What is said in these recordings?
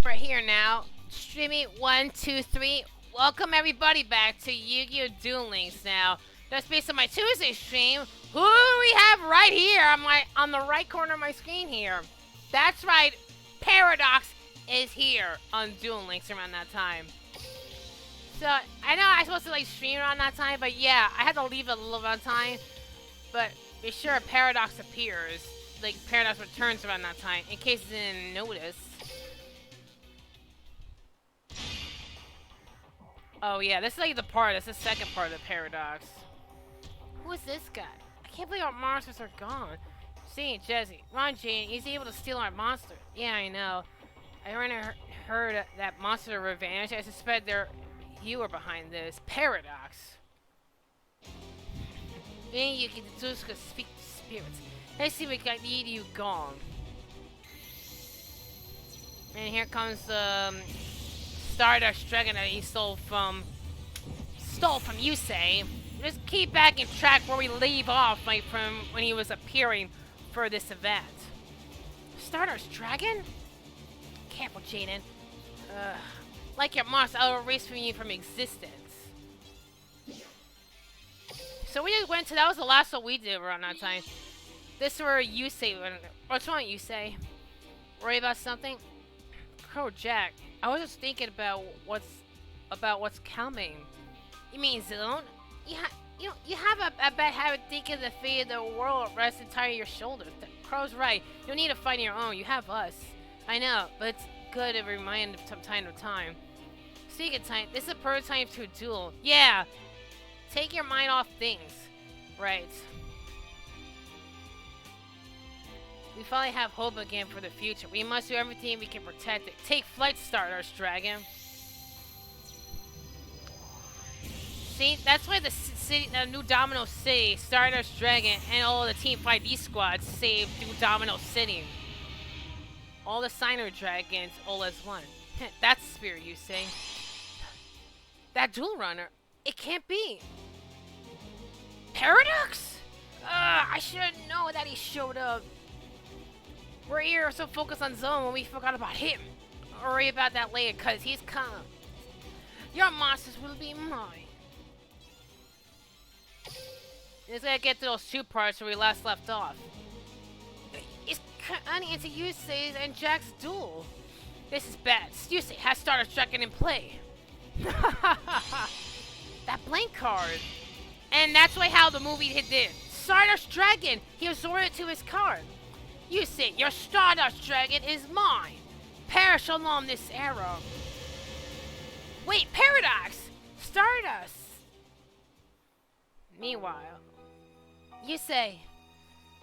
Right here now. Streaming 1, 2, 3. Welcome everybody back to Yu-Gi-Oh! Duel Links now. That's based on my Tuesday stream. Who do we have right here on the right corner of my screen here? That's right, Paradox is here on Duel Links around that time. So I know I'm supposed to like stream around that time, but yeah, I had to leave it a little bit on time. But be sure Paradox appears, like Paradox returns around that time, in case you didn't notice. Oh yeah, this is like that's the second part of the Paradox. Who is this guy? I can't believe our monsters are gone. Saint Jesse, Ron Jane, he's able to steal our monster. Yeah, I know. I already heard that monster revenge. I suspect you are behind this. Paradox. Then you can just speak to spirits. Let's see what need you gone. And here comes Stardust Dragon that he stole from you say. Just keep back in track where we leave off, like from when he was appearing for this event. Stardust Dragon? Careful, Jaden. Like your monster, I'll erase from you from existence. So we just went to, that was the last one we did around that time. This is where you say, what's wrong, you say? Worry about something? Crow Jack, I was just thinking about what's coming. You mean Zone? You have a bad habit thinking the fate of the world rests entirely on your shoulders. Crow's right. You don't need to fight on your own. You have us. I know, but it's good to remind from time to time. Speaking of time, this is a prototype to a duel. Yeah. Take your mind off things. Right. We finally have hope again for the future. We must do everything we can protect it. Take flight, Stardust Dragon. See, that's why the city, the new Domino City, Stardust Dragon, and all the Team 5D squads saved New Domino City. All the Signer Dragons, all as one. That's the spirit, you say. That Duel Runner, it can't be. Paradox? I should know that he showed up. We're here so focused on Zone when we forgot about him. I'll worry about that later, cause he's come. Your monsters will be mine. Let's get to those two parts where we last left off. It's cutting into Yusei's and Jack's duel. This is bad. Yusei has Stardust Dragon in play. That blank card. And that's how the movie did. Stardust Dragon. He absorbed it to his card. Yusei, your Stardust Dragon is mine. Perish along this arrow. Wait, Paradox! Stardust! Meanwhile, Yusei,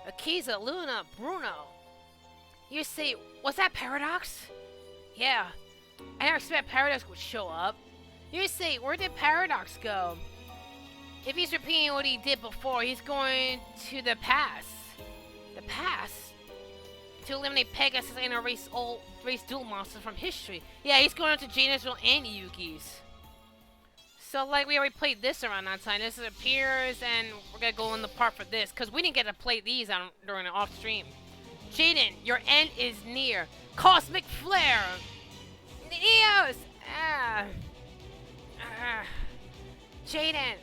Akiza, Luna, Bruno. Yusei, was that Paradox? Yeah, I never expected Paradox would show up. Yusei, where did Paradox go? If he's repeating what he did before, he's going to the past. The past? To eliminate Pegasus and erase duel monsters from history. Yeah, he's going to Janesville and Yugi's. So, like, we already played this around that time. This appears, and we're gonna go in the part for this, because we didn't get to play these during the off-stream. Jaden, your end is near. Cosmic Flare! Neos! Jaden!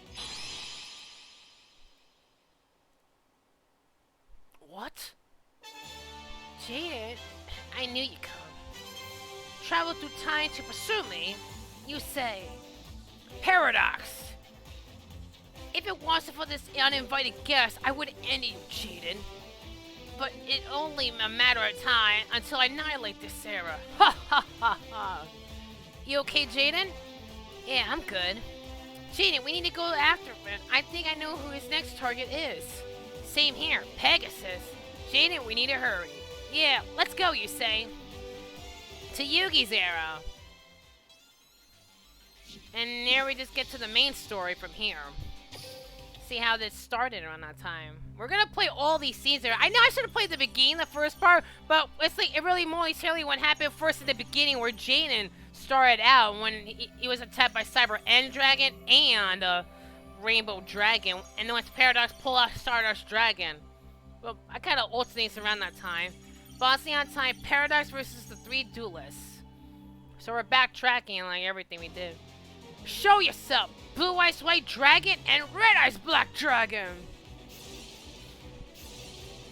What? Jaden? I knew you'd come. Travel through time to pursue me? You say. Paradox! If it wasn't for this uninvited guest, I would end you, Jaden. But it's only a matter of time until I annihilate this era. Ha ha ha ha! You okay, Jaden? Yeah, I'm good. Jaden, we need to go after him. I think I know who his next target is. Same here, Pegasus. Jaden, we need to hurry. Yeah, let's go, you say. To Yugi's era. And there we just get to the main story from here. See how this started around that time. We're gonna play all these scenes there. I know I should have played the beginning, the first part, but it's like it really momentarily what happened first at the beginning where Jaden started out when he was attacked by Cyber End Dragon and Rainbow Dragon, and then once Paradox pulled out Stardust Dragon. Well, I kind of alternates around that time. Bossing on time, Paradox versus the 3 duelists. So we're backtracking like everything we did. Show yourself, Blue Eyes White Dragon and Red Eyes Black Dragon.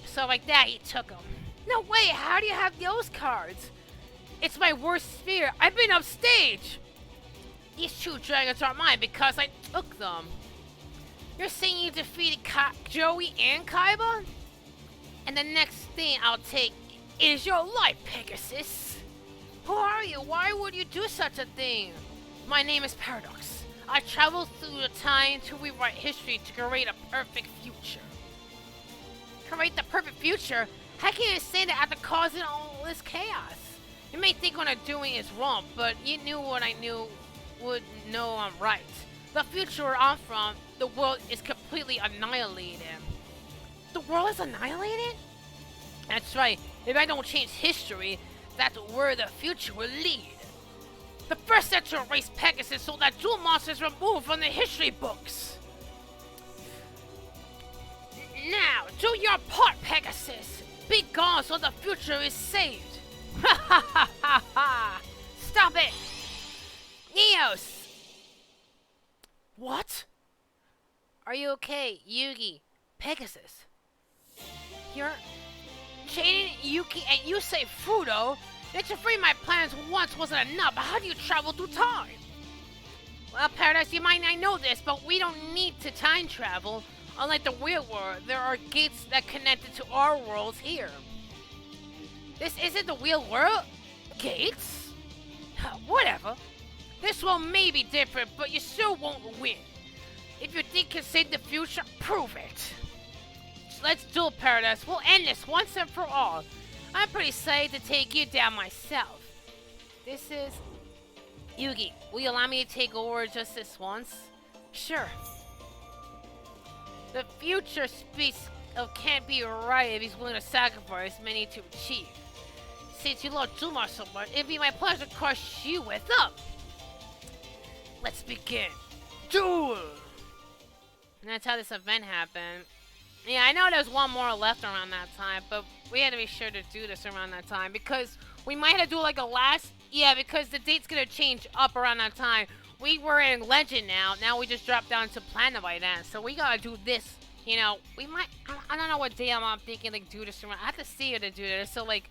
So like that, he took them. No way, how do you have those cards? It's my worst fear. I've been upstage. These two dragons are mine because I took them. You're saying you defeated Joey and Kaiba? And the next thing I'll take is your life, Pegasus. Who are you? Why would you do such a thing? My name is Paradox. I traveled through the time to rewrite history to create a perfect future. Create the perfect future? How can you say that after causing all this chaos? You may think what I'm doing is wrong, but you knew what I knew would know I'm right. The future where I'm from, the world is completely annihilated. The world is annihilated? That's right. If I don't change history, that's where the future will lead. The first set to erase Pegasus so that duel monsters removed from the history books. Now, do your part, Pegasus. Be gone so the future is saved. Ha ha ha ha ha! Stop it! Neos! What? Are you okay, Yugi? Pegasus? You're... Jaden, Yuki, and you say Fruto? That to free my plans once wasn't enough, but how do you travel through time? Well, Paradise, you might not know this, but we don't need to time travel. Unlike the real world, there are gates that connect to our worlds here. This isn't the real world? Gates? Whatever. This one may be different, but you still won't win. If you think you can save the future, prove it. Let's duel, Paradise. We'll end this once and for all. I'm pretty excited to take you down myself. This is... Yugi, will you allow me to take over just this once? Sure. The future speaks of can't be right if he's willing to sacrifice many to achieve. Since you love Dumar so much, it'd be my pleasure to crush you with up. Let's begin. Duel! And that's how this event happened. Yeah, I know there's one more left around that time, but we had to be sure to do this around that time because we might have to do like a last... Yeah, because the date's gonna change up around that time. We were in Legend now. Now we just dropped down to Platinum by then. So we gotta do this. You know, we might... I don't know what day I'm thinking, like, do this around. I have to see her to do this. So, like,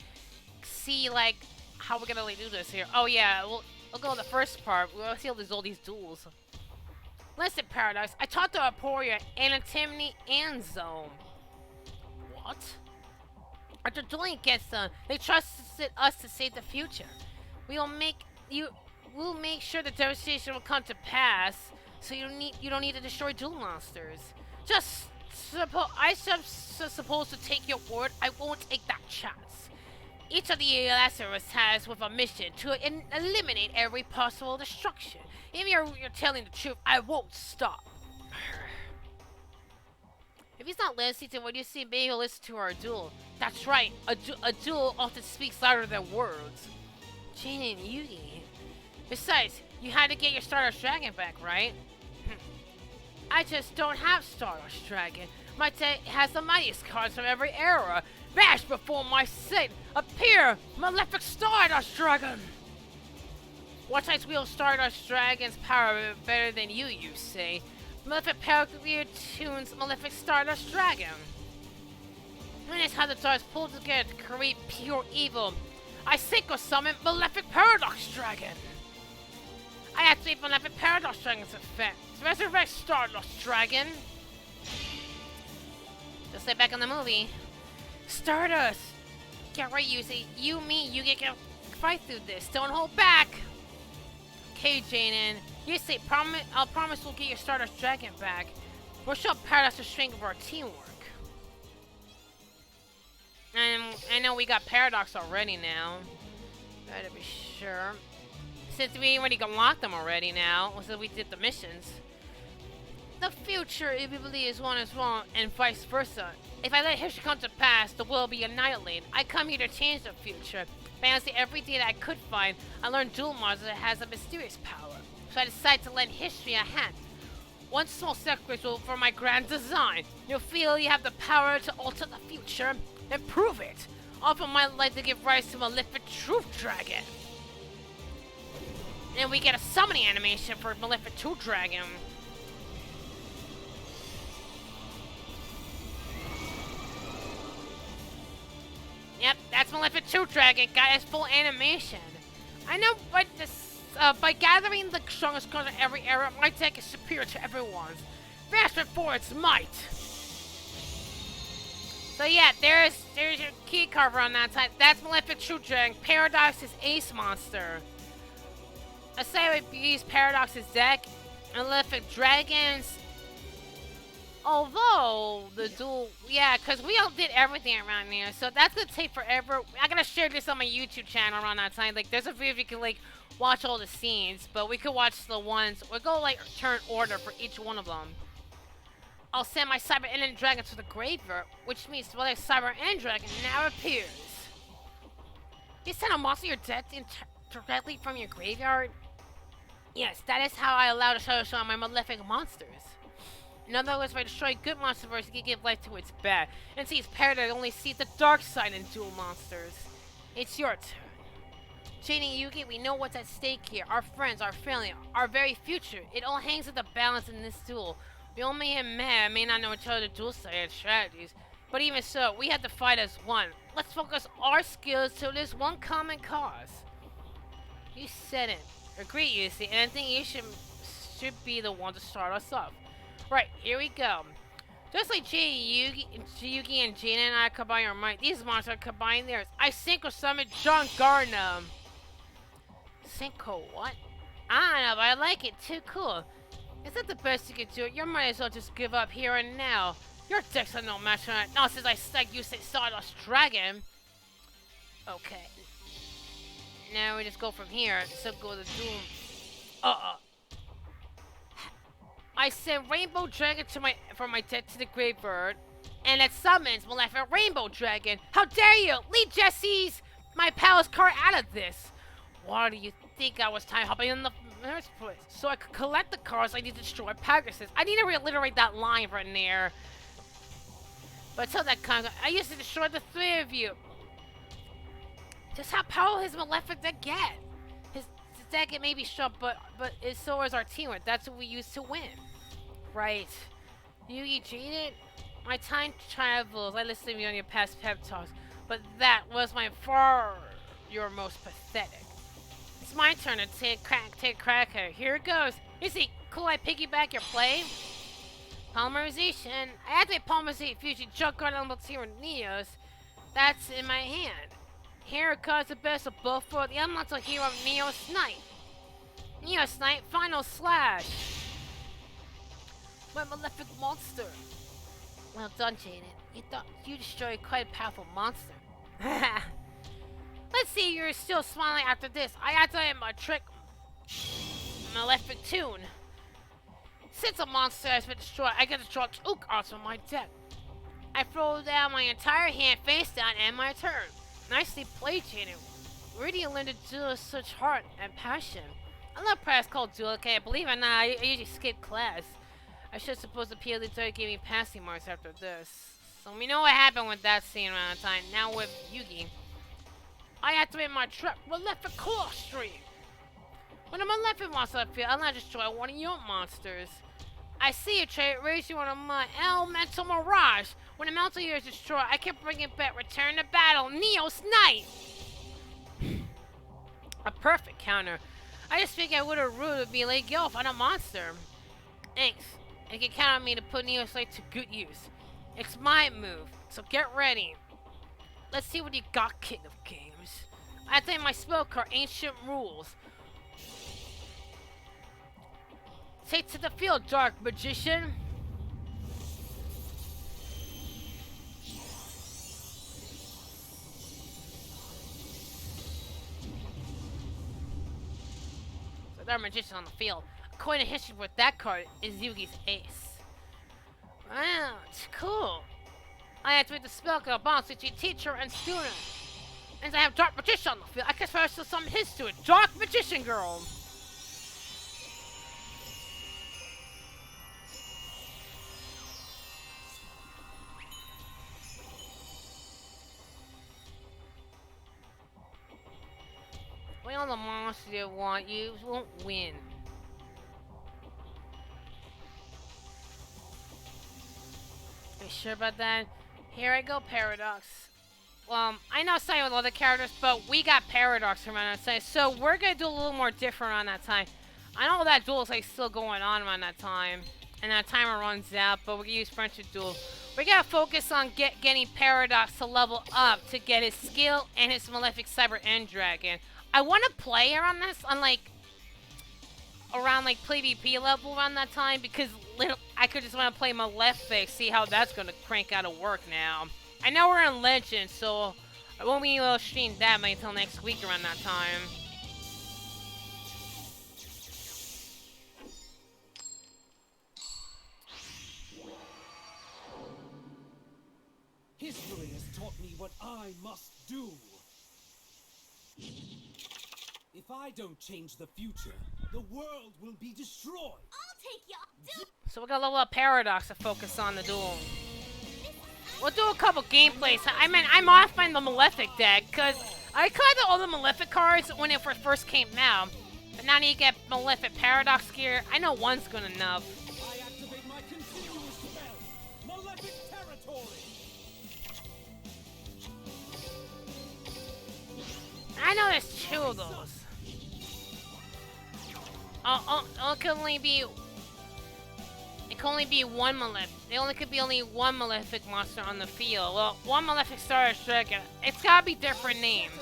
see, like, how we're gonna, like, do this here. Oh, yeah. We'll go to the first part. We'll see all these duels. Listen, Paradise. I talked to Aporia, Antimony, and Zone. What? After dueling against them, they trusted us to save the future. We'll make sure the devastation will come to pass, so you don't need to destroy duel monsters. I'm supposed to take your word. I won't take that chance. Each of the Lazarus has with a mission to eliminate every possible destruction. If you're telling the truth, I won't stop. If he's not listening to what you see, maybe he'll listen to our duel. That's right, a duel often speaks louder than words. Jin and Yugi. Besides, you had to get your Stardust Dragon back, right? I just don't have Stardust Dragon. My deck has the mightiest cards from every era. Bash before my sight. Appear, Malefic Stardust Dragon. What types wield Stardust Dragon's power better than you say? Malefic power tunes Malefic Stardust Dragon. And it's how the stars pull together to create pure evil. I synchro summon Malefic Paradox Dragon. I activate Malefic Paradox Dragon's effect. Resurrect Stardust Dragon. Just like back in the movie. Stardust! Get right, Yuzi. You, me, you can fight through this. Don't hold back! Okay, Jaden. You say, I'll promise we'll get your Stardust Dragon back. We'll show Paradox the strength of our teamwork. And I know we got Paradox already now. Gotta be sure. Since we already unlocked them already now, so we did the missions. The future, if you believe is wrong, and vice versa. If I let history come to pass, the world will be annihilated. I come here to change the future. Fancy every day that I could find, I learned duel monsters that has a mysterious power. So I decided to lend history a hand. One small sacrifice for my grand design. You'll feel you have the power to alter the future and prove it. Offer my life to give rise to Malefic Truth Dragon. And we get a summoning animation for Malefic 2 Dragon. Yep, that's Malefic 2 Dragon. Got his full animation. I know, but by gathering the strongest cards in every era, my deck is superior to everyone's. Fast for its might. So yeah, there's your key card on that side. That's Malefic 2 Dragon. Paradox's ace monster. I say I would use Paradox's deck. Malefic Dragons. Although the duel, yeah, because we all did everything around there, so that's gonna take forever. I'm gonna share this on my YouTube channel around that time. Like, there's a video you can like watch all the scenes, but we could watch the ones. We'll go like turn order for each one of them. I'll send my Cyber End Dragon to the graveyard, which means the Cyber End Dragon now appears. You send a monster your deck directly from your graveyard. Yes, that is how I allow the shadow show on my Malefic monsters. In other words, by destroying good monsters first, you can give life to its bad. And see, its paradox only sees the dark side in dual monsters. It's your turn. Jane and Yugi, we know what's at stake here. Our friends, our family, our very future. It all hangs with the balance in this duel. We all may get mad, may not know each other's duel side and strategies. But even so, we have to fight as one. Let's focus our skills to this one common cause. You said it. Agree, you see, and I think you should be the one to start us off. Right, here we go. Just like Yugi and Gina and I combine our might, these monsters combine theirs. I Synchro Summon John Gardner. Synchro what? I don't know, but I like it too. Cool. Is that the best you can do? You might as well just give up here and now. Your decks are no match for that. Now since I stuck you say Stardust Dragon. Okay. Now we just go from here. So go to Doom. I send Rainbow Dragon from my deck to the graveyard, and it summons Malefic Rainbow Dragon. How dare you! Leave Jesse's my palace card out of this. Why do you think I was time hopping in the first place? So I could collect the cards I need to destroy Pegasus. I need to reiterate that line right there. But until that comes, I used to destroy the three of you. Just how powerful his Malefic deck get? His deck it may be strong, but so is our teamwork. That's what we use to win. Right. Yugi cheated? My time travels. I listened to you on your past pep talks, but that was by far your most pathetic. It's my turn to take cracker. Here it goes. You see, cool I piggyback your play? Polymerization. I activate Polymerization Fusion Junkguard on the Neos. That's in my hand. Here comes the best of both for the elemental hero Neo Snipe. Neo Snipe, final slash. My Malefic monster. Well done, Jaden. You thought you destroyed quite a powerful monster. Let's see you're still smiling after this. I activate my trick Malefic Tune. Since a monster has been destroyed, I get to draw 2 cards from my deck. I throw down my entire hand face down and my turn. Nicely played, Jaden. Where do you learn to do with such heart and passion? I love class called duel, okay? Believe it or not, I usually skip class. I should suppose the PLD gave me passing marks after this. So we know what happened with that scene around the time. Now with Yugi. I activate my trap Malefic Cross Stream. When a Malefic monster appears, I'll not destroy one of your monsters. I see a trait, raise you one of my elemental mirage. When a mountain here is destroyed, I can bring it back, return to battle, Neo Snipe! A perfect counter. I just figured I would have rude to be laid go on a monster. Thanks. And you can count on me to put Neo Snipe to good use. It's my move, so get ready. Let's see what you got, King of Games. I think my spell card, Ancient Rules. Take to the field, Dark Magician. So Dark Magician on the field. According to history with that card is Yugi's ace. Wow, it's cool. I activate the spell card bonds between teacher and student. And I have Dark Magician on the field. I can first summon his student, Dark Magician Girl. Well, the monster you want, you won't win. Are you sure about that? Here I go, Paradox. I know some with other characters, but we got Paradox around that time, so we're gonna do a little more different around that time. I know that duel is like still going on around that time, and that timer runs out, but we're gonna use Friendship Duel. We gotta focus on getting Paradox to level up to get his skill and his Malefic Cyber End Dragon. I want to play around this on around PvP level around that time because I could just want to play Malefics, see how that's gonna crank out of work now. I know we're in Legend, so I won't be able to stream that much until next week around that time. History has taught me what I must do. If I don't change the future, the world will be destroyed. I'll take you. So we're gonna level up Paradox to focus on the duel. We'll do a couple gameplays. I mean, I'm modifying the Malefic deck because I collected all the Malefic cards when it first came out. But now that you get Malefic Paradox gear, I know one's good enough. I activate my continuous spell, Malefic Territory. I know there's two of those. It can only be one Malefic. There only could be only one Malefic monster on the field. Well, one Malefic Star Dragon. It's gotta be different names.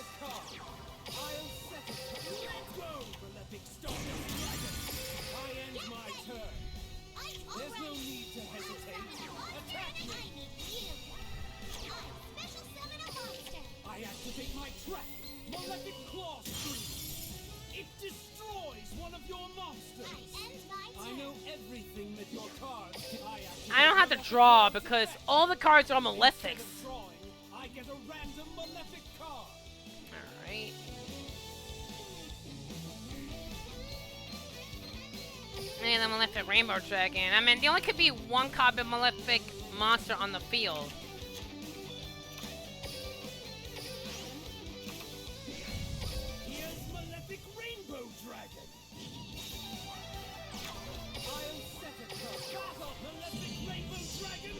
There's no need to hesitate. Attack me! I activate my trap, Malefic Claw Stream. It destroys one of your monsters. I know everything that your cards can. I don't have to draw because all the cards are Malefics. I get a random Malefic card. Alright. And the Malefic Rainbow Dragon. I mean, there only could be one copy of Malefic monster on the field. Here's Malefic Rainbow Dragon. I'll set a card. Malefic Rainbow Dragon.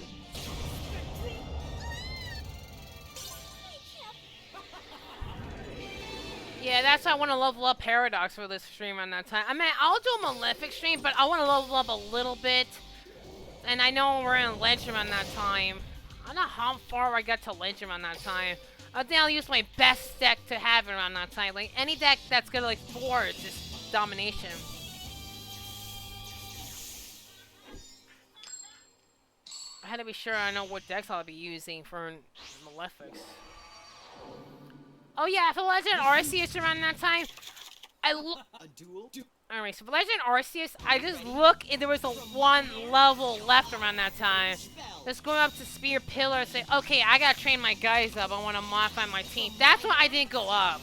Spectrum. Yeah, that's why I want to level up Paradox for this stream on that time. I mean, I'll do a Malefic stream, but I want to level up a little bit. And I know we're in Legend on that time. I don't know how far I got to Legend on that time. I think I'll use my best deck to have it around that time. Like, any deck that's gonna, force this domination. I had to be sure I know what decks I'll be using for Malefics. Oh yeah, for Legend Arceus around that time, I look. A duel? Alright, so for Legend Arceus, I just look and there was a one level left around that time. Just going up to Spear Pillar and say, okay, I gotta train my guys up. I want to modify my team. That's why I didn't go up.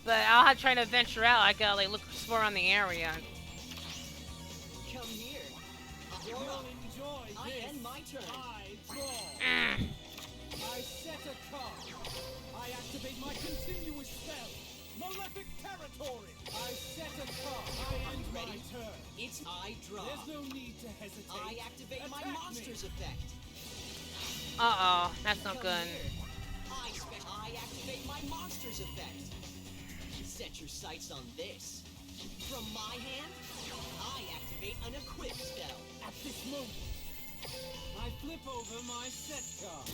But I'll have to try to venture out. I gotta look explore around the area. Come here. Enjoy this. I end my turn. I draw. I set a card. I activate my continuous spell, Malefic Territory. I set a card. I end my turn. It's I draw. There's no need to hesitate. I activate my Attack monster's me. effect. Uh-oh, that's not Come good. here. I activate my monster's effect. Set your sights on this. From my hand, I activate an equip spell. At this moment, I flip over my set card.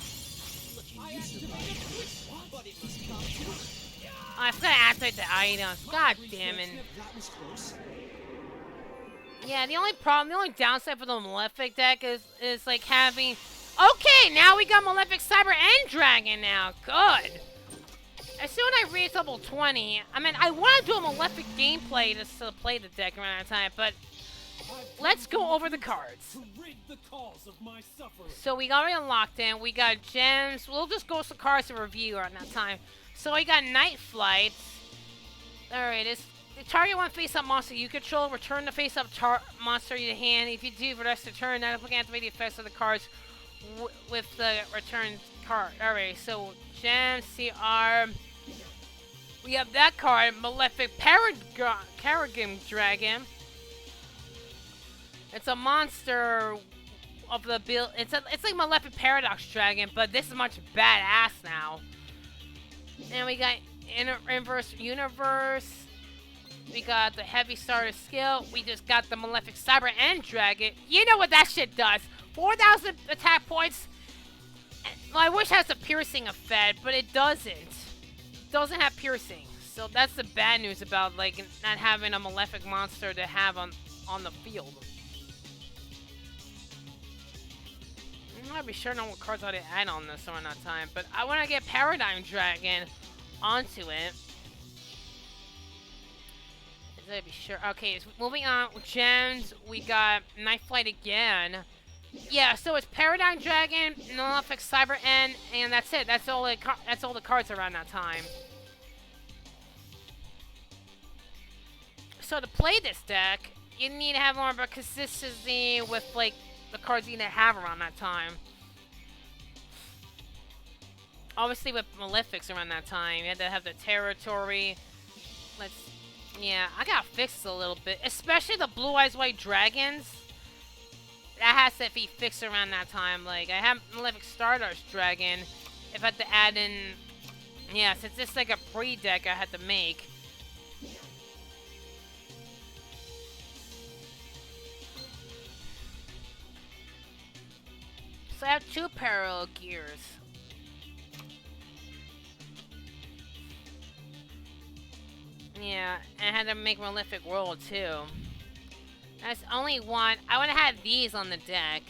Looking I useful, activate a quick one. but it must come to it. Oh, I forgot to activate the items. God damn it. That was close. Yeah, the only downside for the Malefic deck is like having. Okay, now we got Malefic Cyber End Dragon now. Good. As soon as I reach level 20, I mean, I want to do a Malefic gameplay just to play the deck around that time, but let's go over the cards. To rid the cause of my suffering. So we already unlocked in. We got gems. We'll just go some cards to review around that time. So we got Night Flight. Alright, the target one face-up monster you control. Return the face-up monster to your hand. If you do, for the rest of the turn, that will activate the effects of the cards with the return card. Alright, so gems, CR. We have that card, Malefic Carrigan Dragon. It's a monster of the build. It's like Malefic Paradox Dragon, but this is much badass now. And we got Inverse Universe. We got the Heavy Starter Skill. We just got the Malefic Cyber End Dragon. You know what that shit does. 4,000 attack points. Well, I wish it has a piercing effect, but it doesn't. It doesn't have piercing. So that's the bad news about like not having a Malefic monster to have on the field. I'm not be sure know what cards I to add on this around that time, but I want to get Paradigm Dragon onto it. Let me be sure. Okay, so moving on with gems, we got Night Flight again. Yeah, so it's Paradigm Dragon, Malefic Cyber End, and that's it. That's all the cards around that time. So to play this deck, you need to have more of a consistency with like the cards you need to have around that time. Obviously with Malefics around that time, you had to have the territory. Yeah, I gotta fix this a little bit. Especially the Blue Eyes White Dragons. That has to be fixed around that time. Like, I have Malefic Stardust Dragon. If I had to add in... Yeah, since it's like a pre-deck I had to make. So I have 2 parallel gears. Yeah, and I had to make Malefic World too. That's only one. I would have had these on the deck.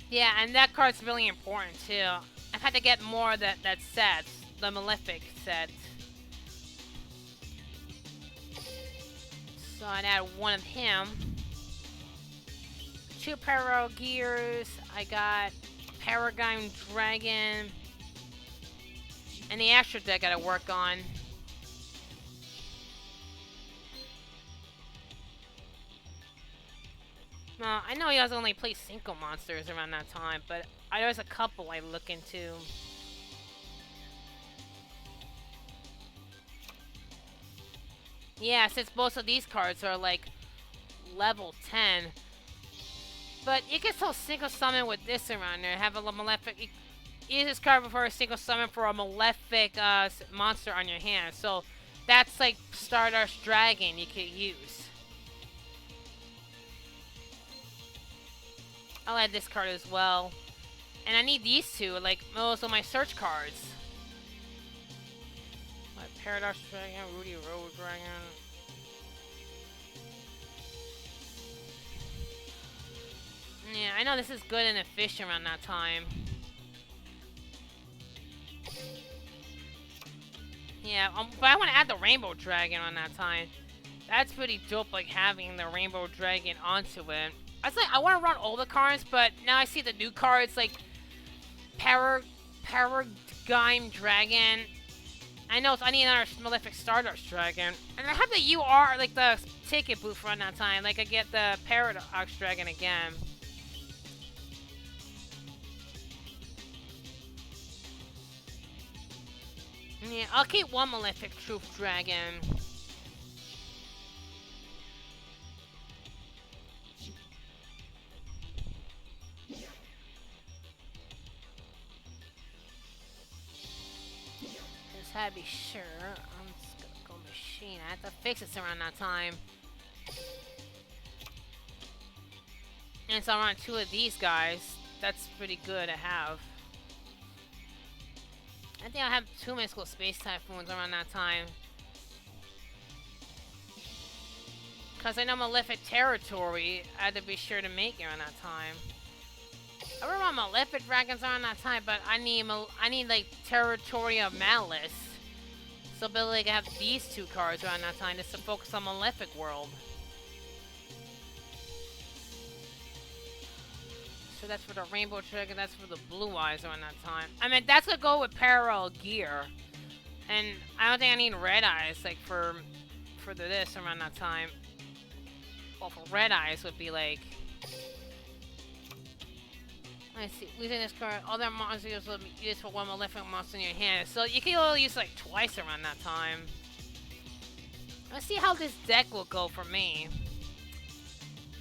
Yeah, and that card's really important too. I've had to get more of that set, the Malefic set. So I'd add one of him. 2 parallel gears. I got Paradigm Dragon. And the Astro deck I gotta work on. Well, I know he doesn't only play single monsters around that time, but there's a couple I look into. Yeah, since most of these cards are like level 10. But you can still single summon with this around there. Have a Malefic. Use this card before a single summon for a Malefic monster on your hand. So that's like Stardust Dragon you could use. I'll add this card as well. And I need these two, like most of my search cards. Like Paradox Dragon, Rudy Road Dragon. Yeah, I know this is good and efficient around that time. Yeah, but I want to add the Rainbow Dragon on that time. That's pretty dope, like having the Rainbow Dragon onto it. I was like, I want to run all the cards, but now I see the new cards like Paradigm Dragon. I know I need another Malefic Stardust Dragon, and I have the UR like the ticket booth run that time. Like I get the Paradox Dragon again. Yeah, I'll keep one Malefic Truth Dragon. Just had to be sure. I'm just gonna go machine. I have to fix this around that time. And so I run 2 of these guys. That's pretty good to have. I think I'll have 2 Mystical Space Typhoons around that time. Because I know Malefic Territory, I had to be sure to make it around that time. I remember Malefic Dragons around that time, but I need like Territory of Malice. So Billy can have these 2 cards around that time just to focus on Malefic World. So that's for the Rainbow Dragon, that's for the Blue Eyes around that time. I mean, that's gonna go with Parallel Gear. And I don't think I need Red Eyes, like, for this around that time. Well, for Red Eyes would be, like... I see. Using this card, other monsters will be used for one Malefic monster in your hand. So you can only use like twice around that time. Let's see how this deck will go for me.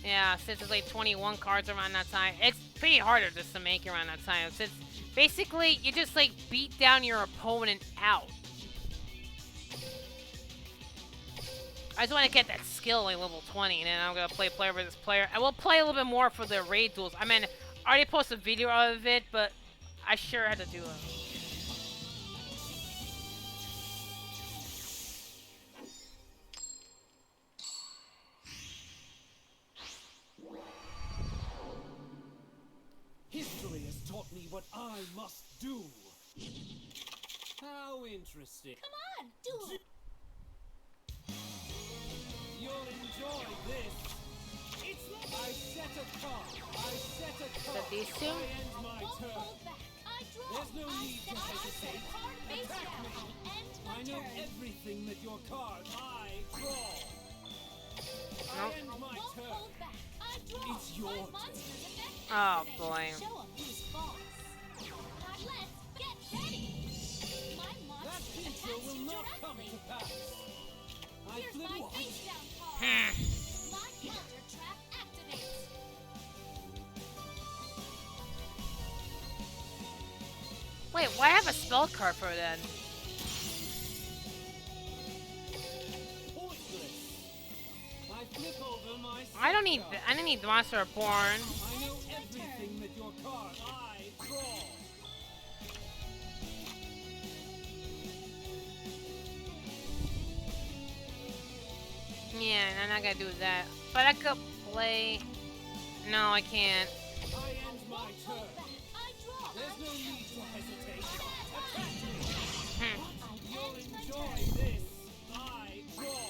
Yeah, since it's like 21 cards around that time, it's pretty harder just to make around that time. Since basically you just like beat down your opponent out. I just want to get that skill like level 20, and then I'm gonna play player versus player. I will play a little bit more for the raid duels. I mean, I already posted a video of it, but I sure had to do it. History has taught me what I must do. How interesting. Come on, duel. You'll enjoy this. It's like I set a card. That these two? I end my Won't turn. hold back. I draw. There's no I need to set hesitate. a card face Attack down. me. I end my I know turn. everything that your card. I draw. Nope. I end I my won't turn. hold back. I draw. It's your my turn. monster's effect Oh, activates. boy. Show 'em who's boss. Now let's get ready. My That monster future attacks will you not come directly. to pass. I Here's flip my one. face down card. My counter trap activates. Wait, why have a spell card for then? Pointless. I flip over my I don't need. card. I don't need the monster reborn. I know everything that your card. I draw. Yeah, I'm not gonna do that. But I could play. No, I can't. I end my turn. I draw. There's no need to hesitate. Attack me. Hmm. You'll enjoy this. I draw.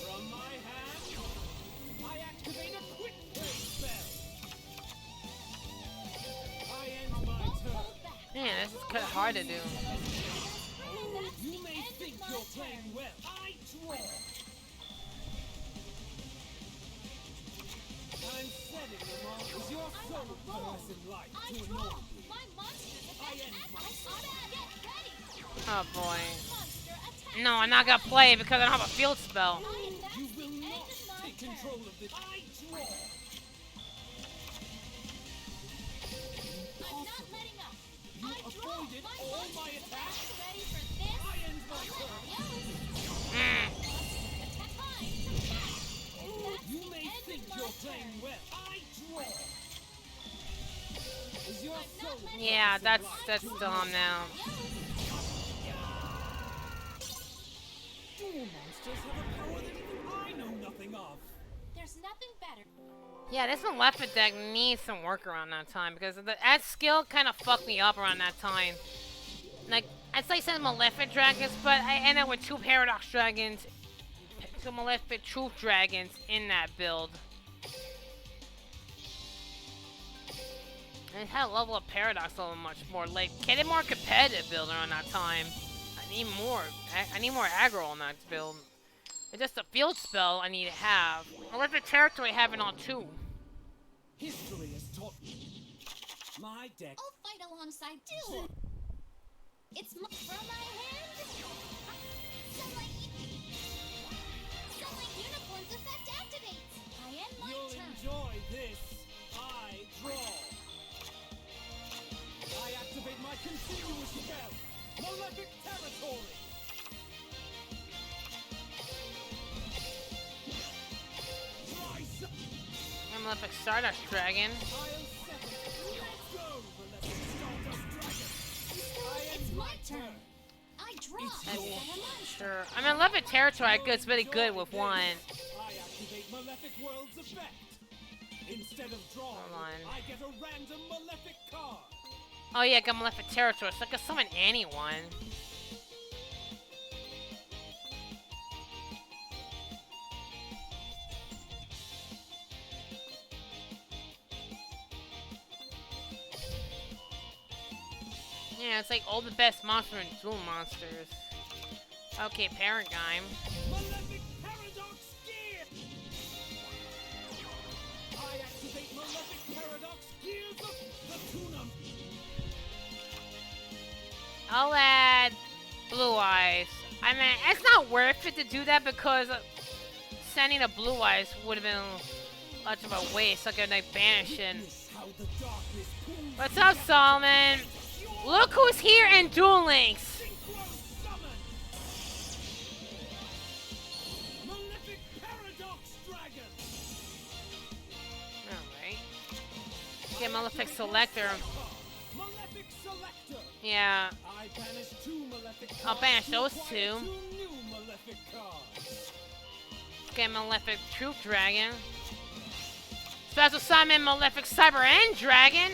From my hand, I activate a quick play spell. I end my turn. Man, this is kind of hard to do. You may think you're playing well. I draw. I'm setting them all. Is your soul purpose in life I to draw. annoy you? My monster's I effect end my activates. Get ready. Oh boy. Monster attack. No, I'm not gonna play because I don't have a field spell. And that's You the will end not of my take turn. control of this. I draw. I'm not letting up. You I draw. avoided My all monster's my effect. attacks. Ready for this? I end my turn. Mm. You may think you're playing well. I draw. Is your soul Yeah, purpose in that's life to dumb now. Duel monsters have a power that even I know nothing of. There's nothing better. Yeah, this Malefic deck needs some work around that time because the that skill kind of fucked me up around that time. Like, I'd say some Malefic dragons, but I ended up with 2 Paradox dragons, 2 Malefic Truth dragons in that build. And it had a level of Paradox a little much more. Like, get a more competitive build around that time. I need more. I need more aggro on that build. It's just a field spell I need to have. Malefic Territory have it on too. History has taught me. My deck. I'll fight alongside duel. It's from my hand. Sunlight Unicorn's effect activates. I end my You'll turn. enjoy this. I draw. I activate my continuous spell. Malefic Territory. Rise up. I'm Malefic Stardust Dragon. I'll settle. Let's go, Malefic Stardust Dragon. I end It's my my turn. turn. I draw. It's I set your a monster. Sure. I mean, Malefic Territory is pretty good with one. I activate Malefic World's effect. Instead of drawing, Hold on. I get a random Malefic card. Oh yeah, I got Malefic Territory, so I can summon anyone. Yeah, it's like all the best monster and duel monsters. Okay, Paradigm. Malefic Paradox Gear! I activate Malefic Paradox Gear's I'll add Blue Eyes. I mean, it's not worth it to do that because sending a Blue Eyes would have been much of a waste. Like a like banishing. What's up, Solomon? Look who's here in Duel Links. Alright. Get Malefic Selector. Yeah. I'll banish those two. Get Malefic Troop Dragon. Special summon Malefic Cyber End Dragon.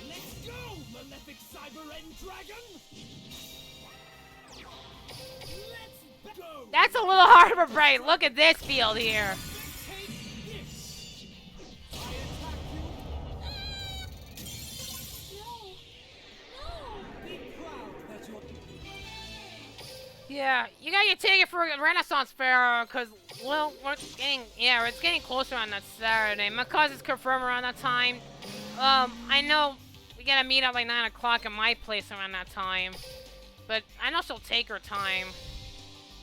Let's go, Malefic Cyber End Dragon. Let's go. That's a little hard of a break. Look at this field here. Yeah, you gotta take it for a Renaissance Fair, cause well, it's getting closer on that Saturday. My cousin's confirmed around that time. I know we gotta meet at like 9 o'clock at my place around that time, but I know she'll take her time.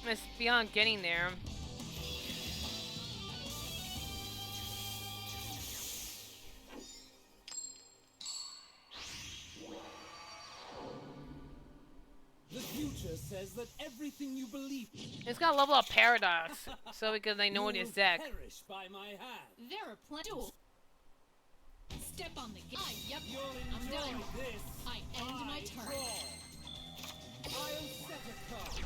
It's beyond getting there. The future says that everything you believe It's got to level up Paradox, so because they know what his deck. perish by my hand. There are plenty. Step on the gas. Yep. You'll I'm enjoy done. this. I end my turn. Draw. I'll set a card.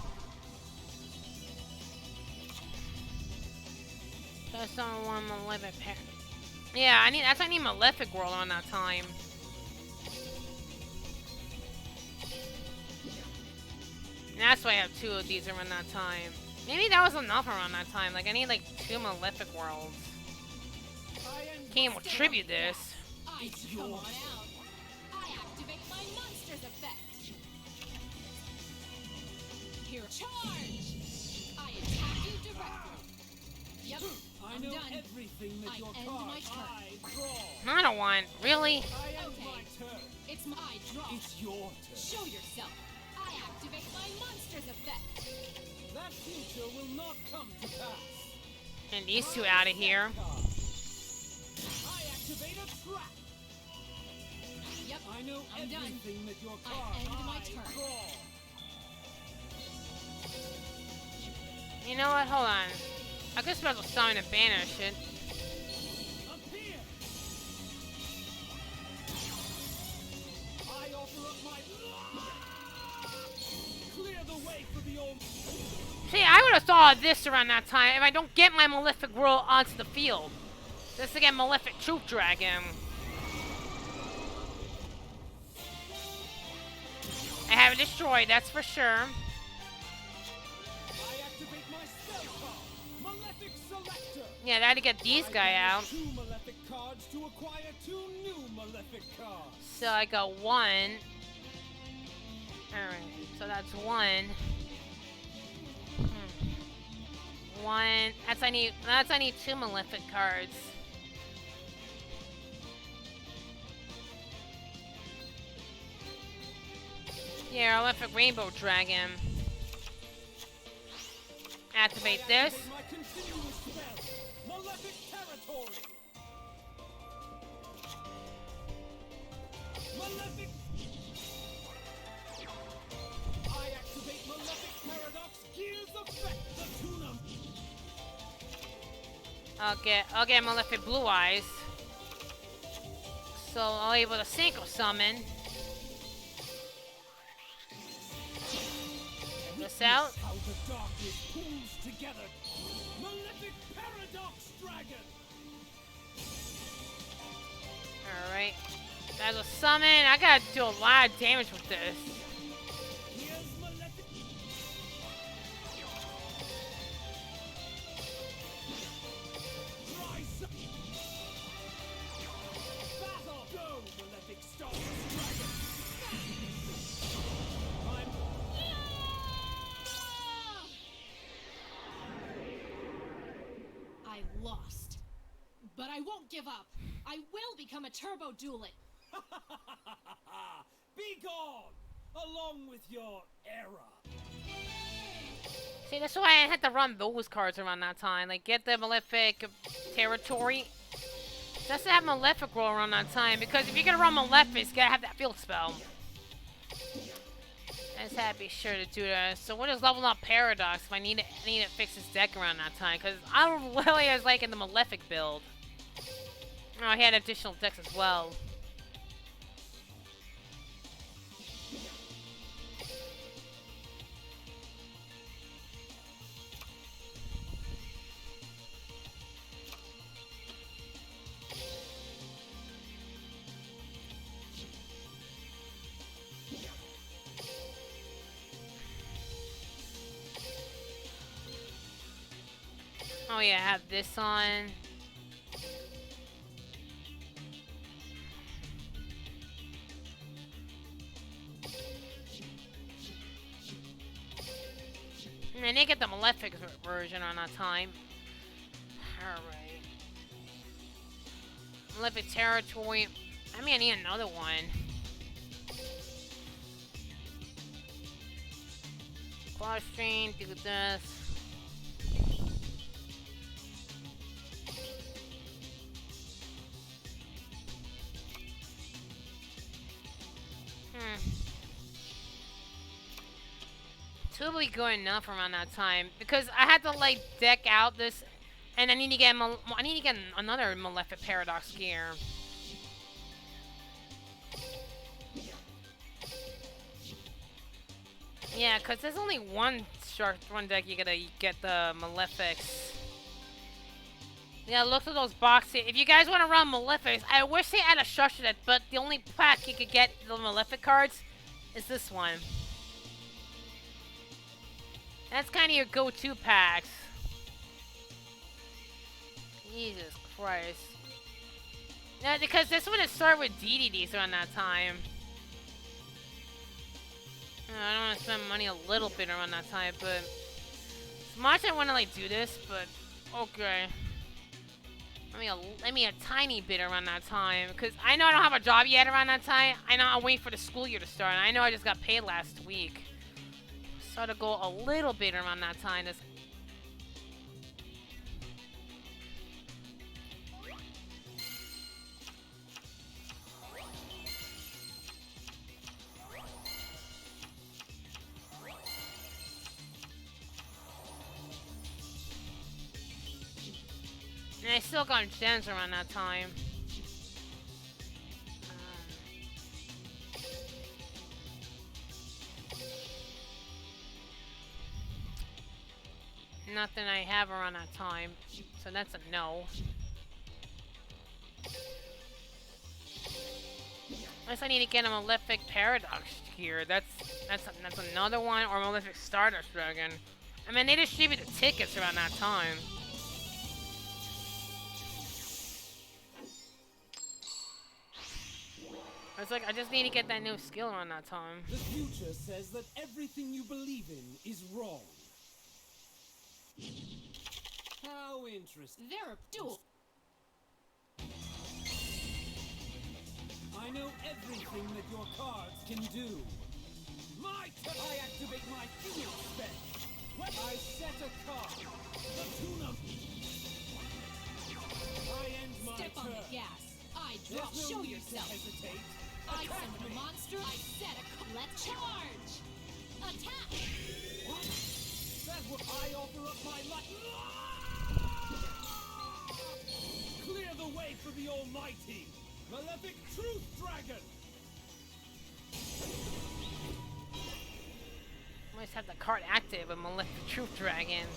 That's on one Malefic Paradox. Yeah, I need Malefic World on that time. And that's why I have 2 of these around that time. Maybe that was enough around that time. Like, I need like 2 Malefic Worlds. Can't even tribute this. Come on out. I activate my monster's effect. Here, charge. I attack you directly. Yep. I I'm know done. everything that I your end card. my turn. I draw. I don't want. Really? I end Okay. my turn. It's my draw. It's your turn. Show yourself. I activate my monster's effect. That future will not come to pass. And these 2 out of here. I activate a trap. Yep. I know I'm done. everything that your I card. end my turn. Draw. You know what? Hold on. I could special summon and banish it. Appear. I offer up my. Clear the way for the old. See, I would have thought of this around that time if I don't get my Malefic World onto the field. Just to get Malefic Troop Dragon. I have it destroyed, that's for sure. I activate my spell card, Malefic Selector. Yeah, I had to get these guys out. 2 Malefic cards to acquire 2 new Malefic cards. So I got 1. Alright, so that's 1. 1. I need 2 Malefic cards. Yeah, Malefic Rainbow Dragon. Activate this. My continuous spell, Malefic Territory. Malefic. I activate Malefic Paradox Gears Effect. The tuna. I'll get Malefic Blue Eyes. So I'll be able to synchro summon. Check this out. How the darkness pulls together. Malefic Paradox Dragon. Alright. There's a summon. I gotta do a lot of damage with this. Here's Malefic. Rise up. Battle. Go, Malefic Star Dragon. I'm I lost. But I won't give up. I will become a turbo duelist. Be gone! A along with your error. See, that's why I had to run those cards around that time. Like, get the Malefic territory. Just to have Malefic roll around that time. Because if you're gonna run Malefic, you gotta have that field spell. I just had to be sure to do that. So we're just leveling up Paradox if I need to fix this deck around that time. Because I really was liking the Malefic build. Oh, he had additional decks as well. Oh yeah, I have this on. And I didn't get the Malefic version on that time. Alright. Malefic territory. I mean, I need another one. Claw Strain, do this. Two will be good enough around that time because I had to like deck out this, and I need to get another Malefic Paradox gear. Yeah, cause there's only one deck you gotta get the Malefics. Yeah, look at those boxes. If you guys want to run Malefics, I wish they had a structure that, but the only pack you could get the Malefic cards is this one. That's kind of your go-to packs. Jesus Christ. Yeah, because this one is started with DDDs around that time. I don't want to spend money a little bit around that time, but as much I want to like do this, but okay. Let me a tiny bit around that time, because I know I don't have a job yet around that time. I know I'm waiting for the school year to start, and I know I just got paid last week. So to go a little bit around that time. And I still got gems around that time. Nothing I have around that time, so that's a no. Unless I need to get a Malefic Paradox here. That's another one, or Malefic Stardust Dragon. I mean, they distributed tickets around that time. I was like, I just need to get that new skill around that time. The future says that everything you believe in is wrong. How interesting. There are duel. I know everything that your cards can do. My turn. I activate my field spell. When I set a card. The tune-up. I end my Step turn. on the gas. I draw. There's no Show need yourself. to hesitate. I Attack summon me. a monster. I set a. Let's charge. Attack. What? That's what I offer up my life. Clear the way for the Almighty, Malefic Truth Dragon. Must have the card active with Malefic Truth Dragon.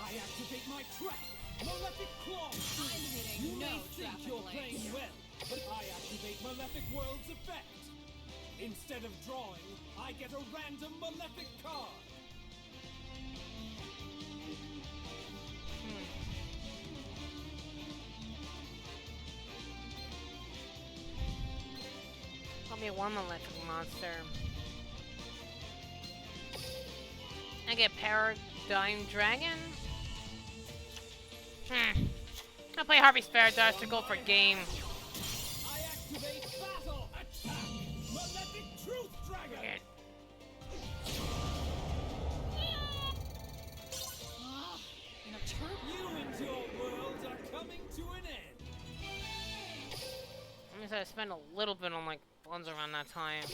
I activate my trap, Malefic Claw. I'm hitting You no may think traffic you're lights. playing well, but I activate Malefic World's effect. Instead of drawing, I get a random Malefic card. I'll be one Malefic monster. I get Paradigm Dragon. A gonna play Harvey's Paradox to go for game. I activate battle attack. Malefic Truth Dragon. Okay. You and your worlds are coming to an end. I'm gonna try to spend a little bit on like funds around that time.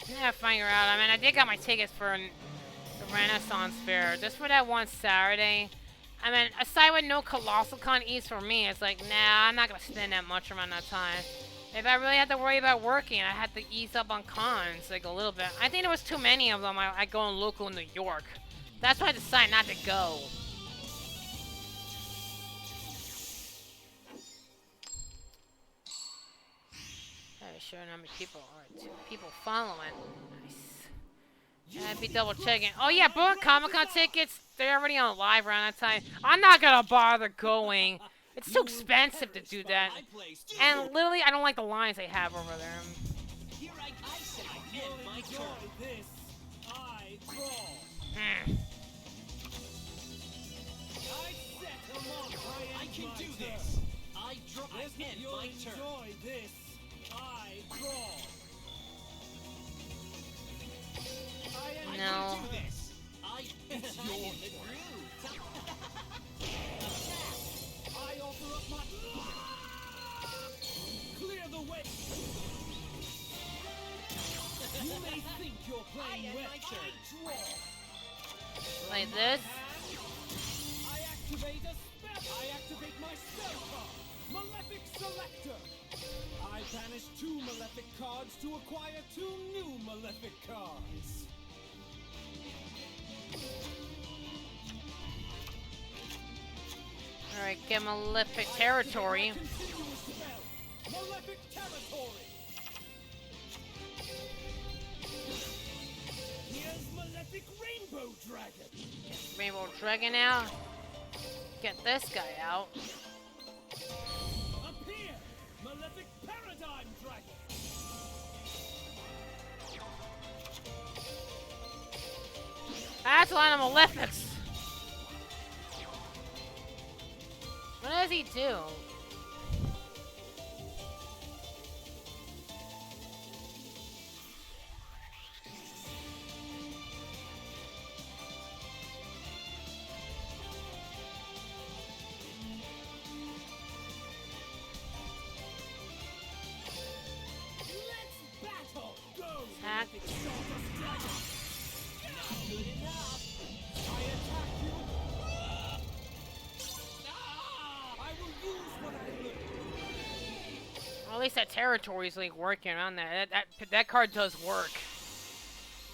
Yeah, figure out. I mean, I did got my tickets for the Renaissance Fair just for that one Saturday. I mean, aside with no Colossal Con East for me, it's like, nah, I'm not gonna spend that much around that time. If I really had to worry about working, I had to ease up on cons like a little bit. I think there was too many of them. I go in local New York. That's why I decided not to go. Sure, how many people are? 2 people following. Nice. I'd be double checking. Oh yeah, Brooklyn Comic Con tickets. They're already on live around that time. I'm not gonna bother going. It's too expensive to do that. And literally, I don't like the lines they have over there. Here I said I end my Enjoy turn. this. I draw. I set a monster. I can my do turn. this. I draw. I end You'll my turn. enjoy this. I draw. I No. can do this. It's your groove. I offer up my. Clear the way. You may think you're playing end well. my turn. I draw. Like this. I activate a spell. I activate my spell card. Malefic Selector. I banish 2 Malefic cards to acquire 2 new Malefic cards. Alright, get Malefic Territory. Continuous spell. Malefic Territory. Here's Malefic Rainbow Dragon. Rainbow Dragon out. Get this guy out. Appear. Malefic Paradigm Dragon. That's a lot of Malefics. What does he do? Let's battle. Go. Attack. Malefic Stardust Dragon. Not good enough. I attack you. I will use what I learned. Well, at least that territory's like working on that. That card does work.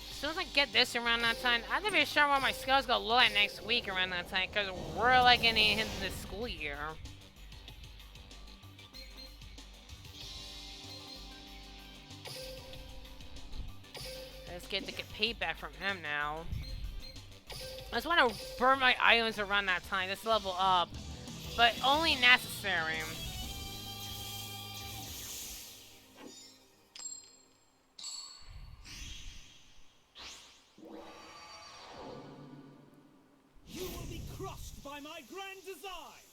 As soon as I get this around that time, I'm not even sure what my skill's gonna look like next week around that time, because we're like getting into the school year. Let's get to get payback from him now. I just want to burn my items around that time, just level up, but only necessary. You will be crushed by my grand design.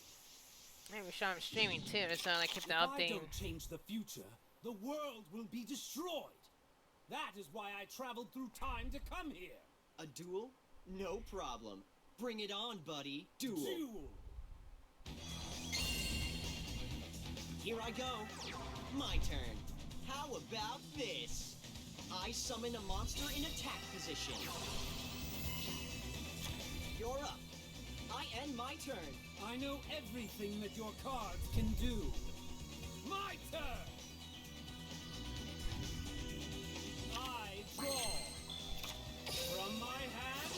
Maybe sure I'm streaming too, so I keep the If I update. don't change the future, the world will be destroyed. That is why I traveled through time to come here. A duel? No problem. Bring it on, buddy. Duel. Duel. Here I go. My turn. How about this? I summon a monster in attack position. You're up. I end my turn. I know everything that your cards can do. My turn. I draw. From my hand,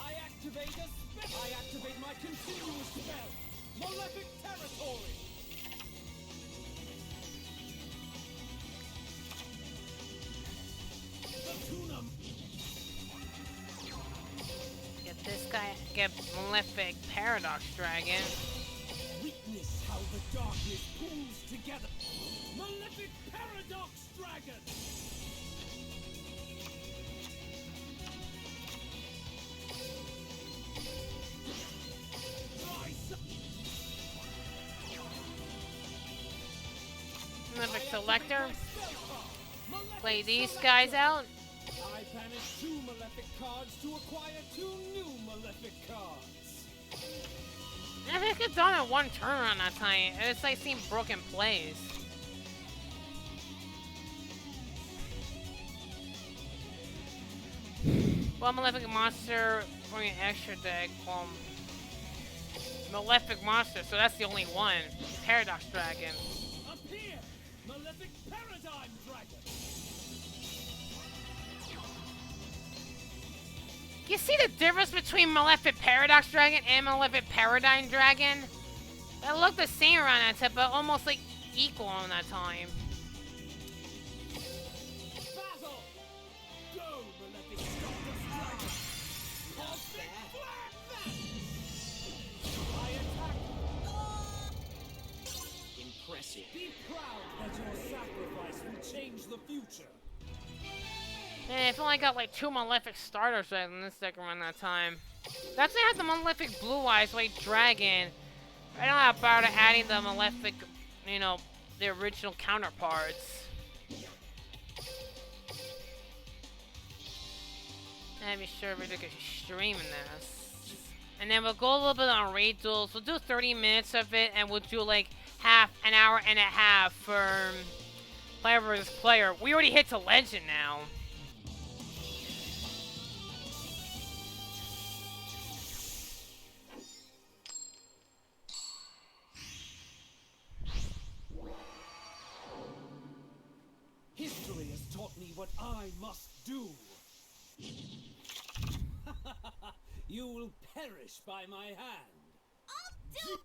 I activate a spell. I activate my continuous spell. Malefic Territory. The tuna. Get this guy, get Malefic Paradox Dragon. Witness how the darkness pulls together. Malefic Paradox Dragon. Rise up. selector. Spell card. Malefic Play these Selector. guys out. I banish 2 Malefic cards to acquire 2 new Malefic cards. I think it's done in one turn on that time. It's like seen broken plays. One Malefic monster for an extra deck. Malefic monster, so that's the only one. Paradox Dragon. Appear! Malefic Paradigm Dragon. You see the difference between Malefic Paradox Dragon and Malefic Paradigm Dragon? They look the same around that tip, but almost like equal on that time. Battle! Go, Malefic Stardust Dragon. Cosmic Flare! I attack. Impressive. Be proud that your sacrifice will change the future. Man, I've only got like 2 Malefic starters right in this deck around that time. That's why I have the Malefic Blue Eyes White Dragon. I don't have power to adding the Malefic, you know, the original counterparts. And be sure we're streaming this. And then we'll go a little bit on raid duels. We'll do 30 minutes of it, and we'll do like an hour and a half for player versus player. We already hit to legend now. History has taught me what I must do. You will perish by my hand. I'll do.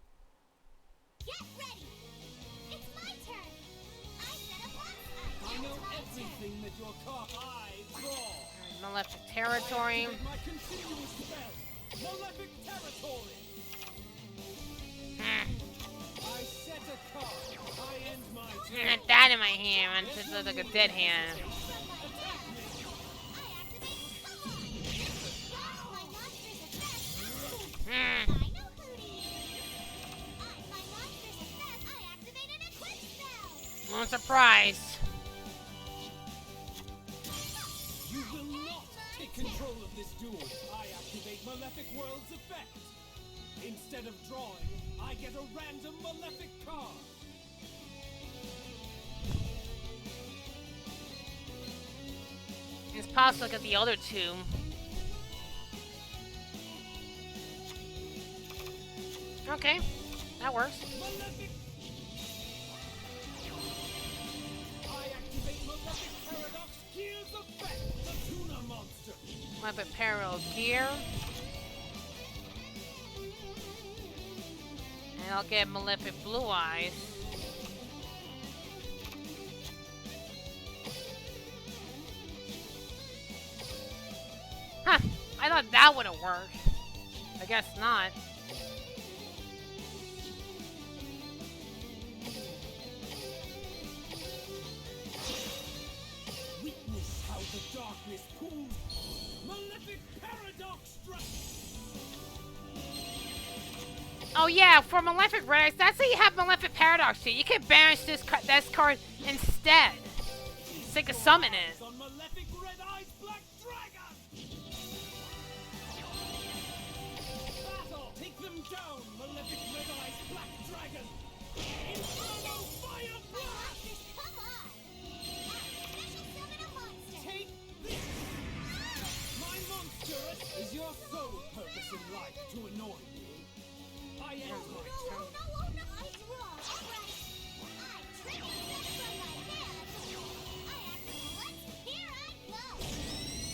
Get ready. It's my turn. I set up once. I It's know my everything that your card I draw. Malefic Territory. I activate my continuous spell. Malefic Territory. I set a card. I end my turn. Not that in my hand. It just looks like a dead hand. turn. From my hand. I activate Solar. My monster's effect. I know who to use. My monster's effect. I activate an equip spell. I'm surprised. You will not take control of this duel. I activate Malefic World's effect. Instead of drawing, I get a random Malefic card. It's possible to get the other 2. Okay, that works. Malefic. I activate Malefic Paradox Gear's effect. The Tuna Monster. Malefic Parallel Gear. And I'll get Malefic Blue Eyes. Huh, I thought that would have worked. I guess not. Witness how the darkness pulls. Malefic Paradox Strike. Oh yeah, for Malefic Red Eyes, that's how you have Malefic Paradox too. You can banish this card instead. So you can summon it. On Malefic Red Eyes Black Dragon. Battle. Take them down, Malefic Red Eyes Black Dragon. Inferno Fire Blast. Come on. Special summon a monster. Take this. My monster is your sole purpose in life to annoy me. I end my turn. No, I draw. All right. I trigger myself from my hand. I activate once. Here I go.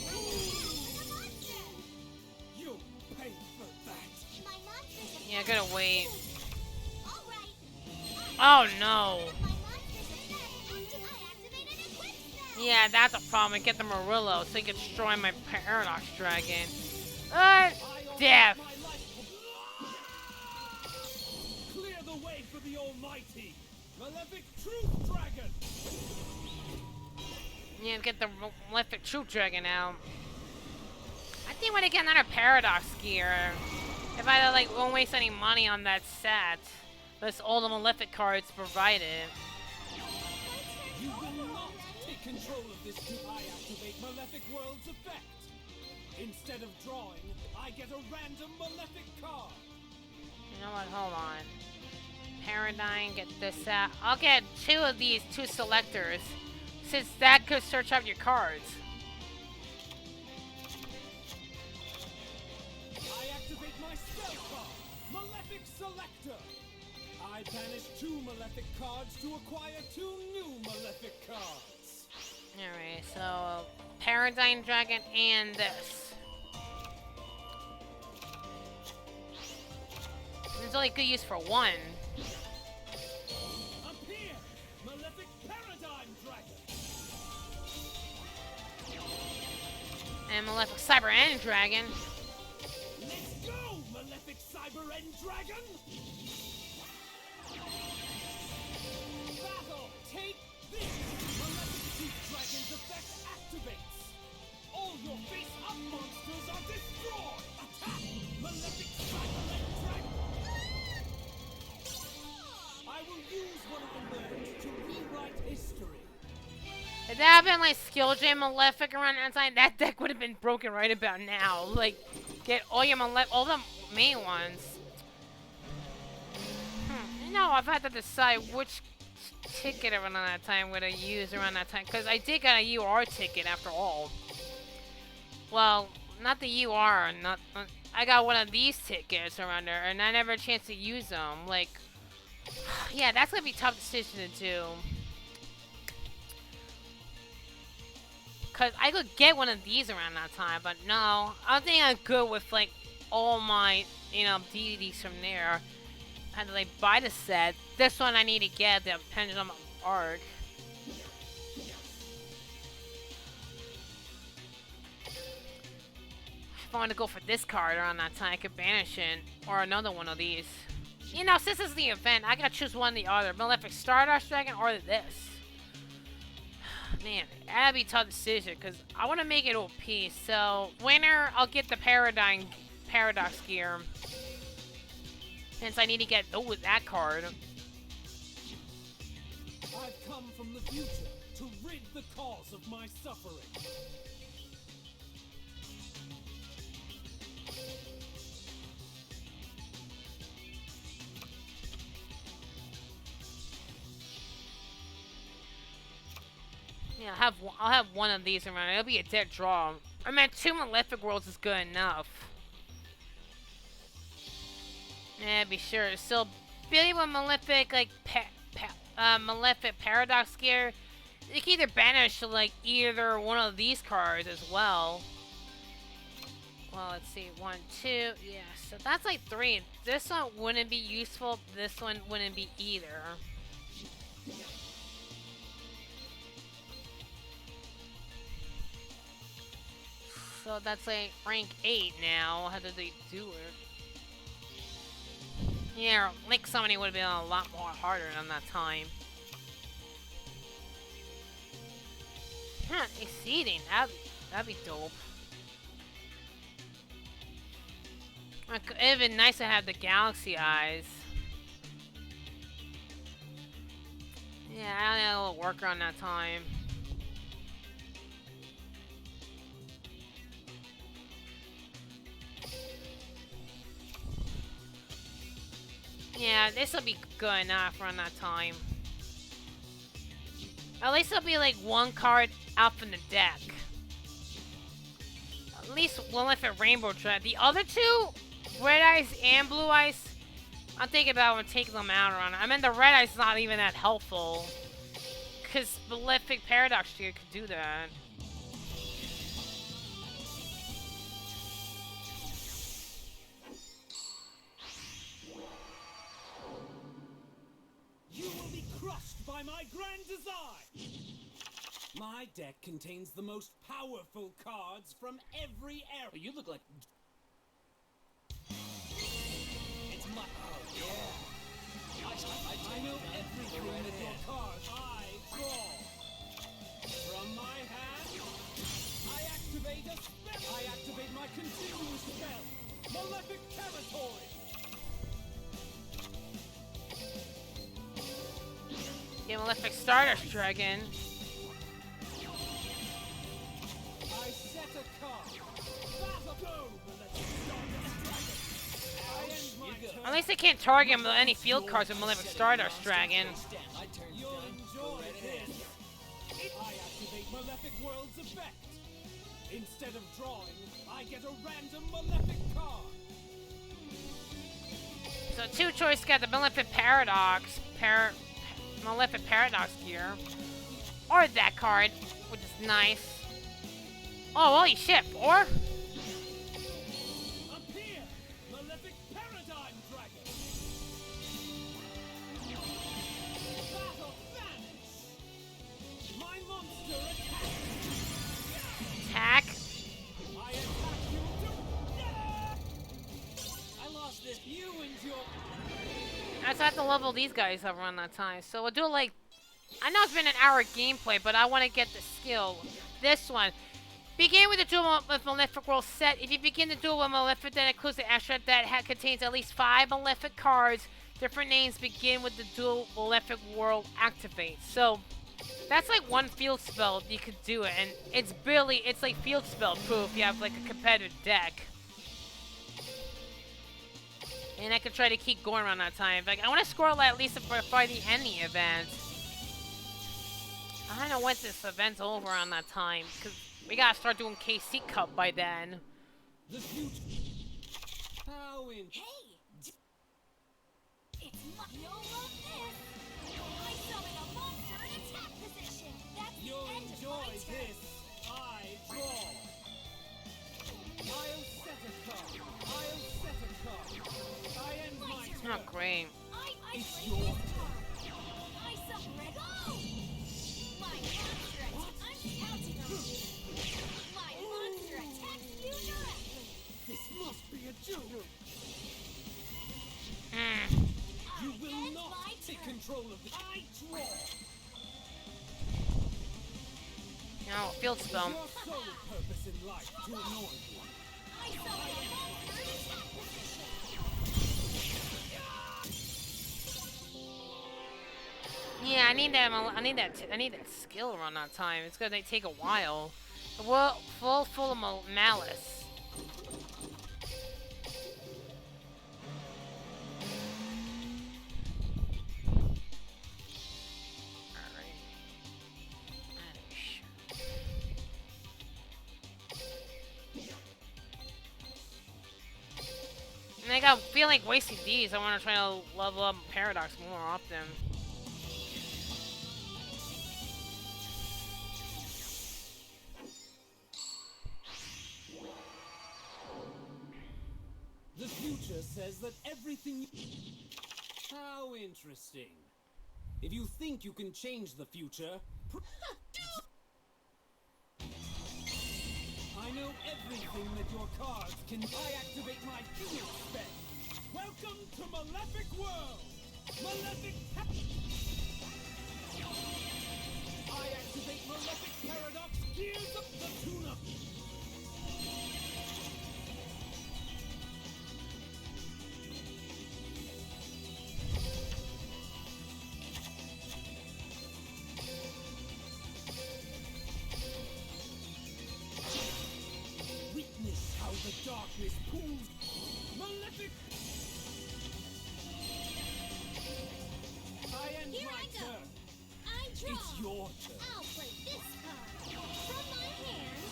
For the monster. You pay for that. My monster's effect. Yeah, gotta wait. All right. Oh no. My monster's effect. I activate an equip spell. Yeah, that's a problem. Get the Murillo so you can destroy my Paradox Dragon. Death. My life. Clear the way for the Almighty. Malefic Truth Dragon. Yeah, get the Malefic Troop Dragon out. I think when I get another Paradox Gear, if I like won't waste any money on that set, that's all the Malefic cards provided. My turn world's effect. Instead of drawing, I get a random Malefic card. You know what? Hold on. Paradigm, get this out. I'll get 2 of these 2 selectors, since that could search up your cards. I activate my spell card, Malefic Selector. I banish 2 Malefic cards to acquire 2 new Malefic cards. Alright, so Paradigm Dragon and this. There's only good use for 1. Appear, Malefic Paradigm Dragon. And Malefic Cyber End Dragon. Let's go, Malefic Cyber End Dragon. Battle, take this. Malefic Chief Dragon's effect activates. All your face-up monsters are destroyed. Attack, Malefic Cyber End Dragon. I will use one of the words to rewrite history. If that had been like Skill Jam Malefic around that time, that deck would have been broken right about now. Like, get all your all the main ones. You know, I've had to decide which ticket around that time would I use around that time, because I did get a UR ticket after all. Well, not the UR, I got one of these tickets around there, and I never had a chance to use them. Like, yeah, that's gonna be a tough decision to do. Cause I could get one of these around that time, but no, I think I'm good with like all my, you know, deities from there. I had to like buy the set. This one I need to get the Pendulum Arc. If I want to go for this card around that time, I could banish it, or another one of these. You know, since this is the event, I gotta choose one or the other. Malefic Stardust Dragon or this. Man, that'd be a tough decision, because I want to make it OP. So, winner, I'll get the Paradox Gear. Since I need to get that card. I've come from the future to rid the cause of my suffering. Yeah, I'll have one of these around. It'll be a dead draw. I mean, 2 Malefic Worlds is good enough. Yeah, be sure. So, Billy with Malefic, like, Malefic Paradox Gear, you can either banish, like, either one of these cards as well. Well, let's see. 1, 2. Yeah, so that's like 3. This one wouldn't be useful. This one wouldn't be either. So that's like rank 8 now. How did they do it? Yeah, Link Summoning would have been a lot more harder than that time. Huh, exceeding. That'd be dope. It'd been nice to have the Galaxy Eyes. Yeah, I had a little worker on that time. Yeah, this will be good enough around that time. At least it'll be like 1 card out from the deck. At least one left at Rainbow Dread. The other 2, Red Eyes and Blue Eyes, I'm thinking about taking them out around. I mean, the Red Eyes is not even that helpful. Because Malefic Paradox Gear could do that. You will be crushed by my grand design! My deck contains the most powerful cards from every era. You look like... It's my... Oh, yeah. I know everything with your cards I draw. From my hand, I activate a spell. I activate my continuous spell, Malefic Territory. Yeah, Malefic Stardust Dragon. I At least they can't target him with any field cards with Malefic Stardust Dragon. You'll enjoy this. I activate Malefic World's effect. Instead of drawing, I get a random Malefic card. So two choice got the Malefic Paradox, Malefic Paradox gear, or that card, which is nice. Oh, holy shit, 4? Appear, Malefic Paradigm Dragon. Battle vanish. My monster attacks. Attack. I attack you to... I lost this. You and your... I just have to level these guys up around that time. So we'll do like, I know it's been an hour gameplay, but I want to get the skill. This one. Begin with the duel with Malefic World set. If you begin the duel with Malefic, that includes the extra that contains at least 5 Malefic cards. Different names begin with the duel Malefic World activate. So that's like one field spell you could do it, and it's like field spell proof. You have like a competitive deck. And I could try to keep going around that time. Like, I want to score at least by the end of the event. I don't know when this event's over on that time, because we gotta start doing KC Cup by then. The future. How in... Hey! It's my... You'll love this! I summon a monster in attack position! That's You'll the end enjoy of my turn! this. I draw. I'll set a card. I'll set a card. I end my turn. Not great. I It's play your this card! I summon red... Go! My monster attack... I'm counting on you! My monster attacks you directly! This must be a joke. Mm. You I will end not my take turn. control of the... I draw. No, field spell. Your sole purpose in life to annoy you. I summon a monster in attack position! Yeah, I need that skill around that time. It's gonna take a while. Full of malice. Alright. And I got feel like wasting these. I want to try to level up Paradox more often. The future says that everything... How interesting. If you think you can change the future... I know everything that your cards can... I activate my field spell. Welcome to Malefic World! Malefic... I activate Malefic Paradox Gears of the Tune-Up! Witness how the darkness pools. Malefic! I end Here my I go. turn. I draw! It's your turn. I'll play this card. From my hand,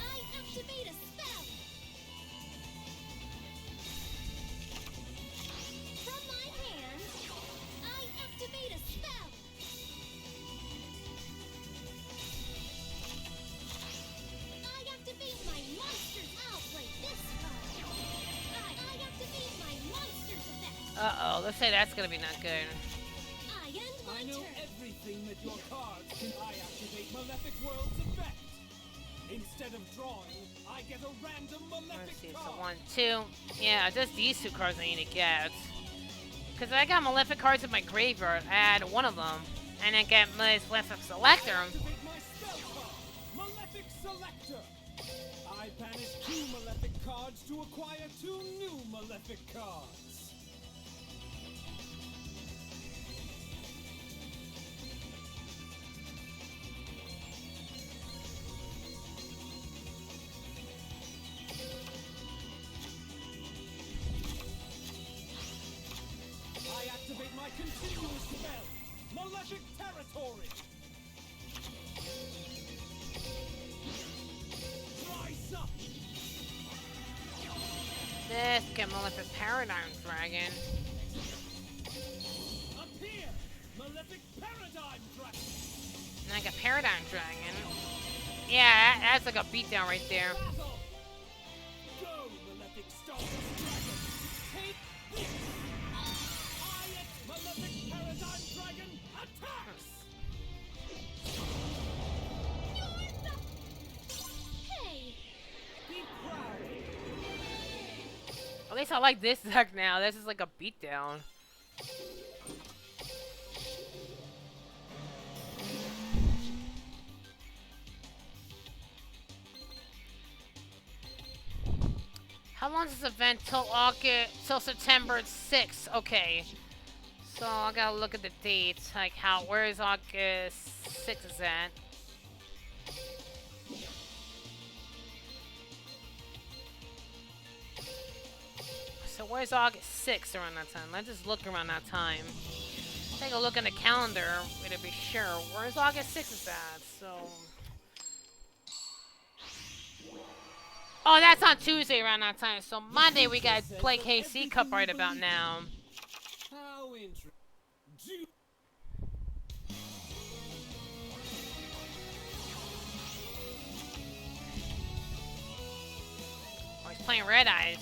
I activate a spell. From my hand, I activate a spell. I activate my monsters. I'll play this card. I activate my monsters effect. Uh-oh, let's say that's gonna be not good. I end my I know turn. everything that your cards can. I activate Malefic World's effect. Instead of drawing, I get a random Let's Malefic see, so card. 1, 2. Yeah, just these 2 cards I need to get. Because I got Malefic cards in my graveyard. I add one of them. And then get my Malefic Selector. Activate my spell card, Malefic Selector. I banish 2 Malefic cards to acquire 2 new Malefic cards. continuous spell. Malefic territory. Rise up. This get Malefic Paradigm Dragon. Appear. Malefic paradigm dragon. And I got Paradigm Dragon. Yeah, that's like a beatdown right there. Battle. Go, Malefic Stardust Dragon. Take this. Malefic paradigm dragon attacks. Hey! Be proud. At least I like this deck now. This is like a beatdown. How long is this event? Till September 6th. Okay. So I gotta look at the dates. Like where is August 6th is at? So where's August 6th around that time? Let's just look around that time. Take a look in the calendar to be sure. Where's August 6th is at? So. Oh, that's on Tuesday around that time. So Monday we gotta play KC Cup right about now. How interesting. Oh, he's playing Red Eyes.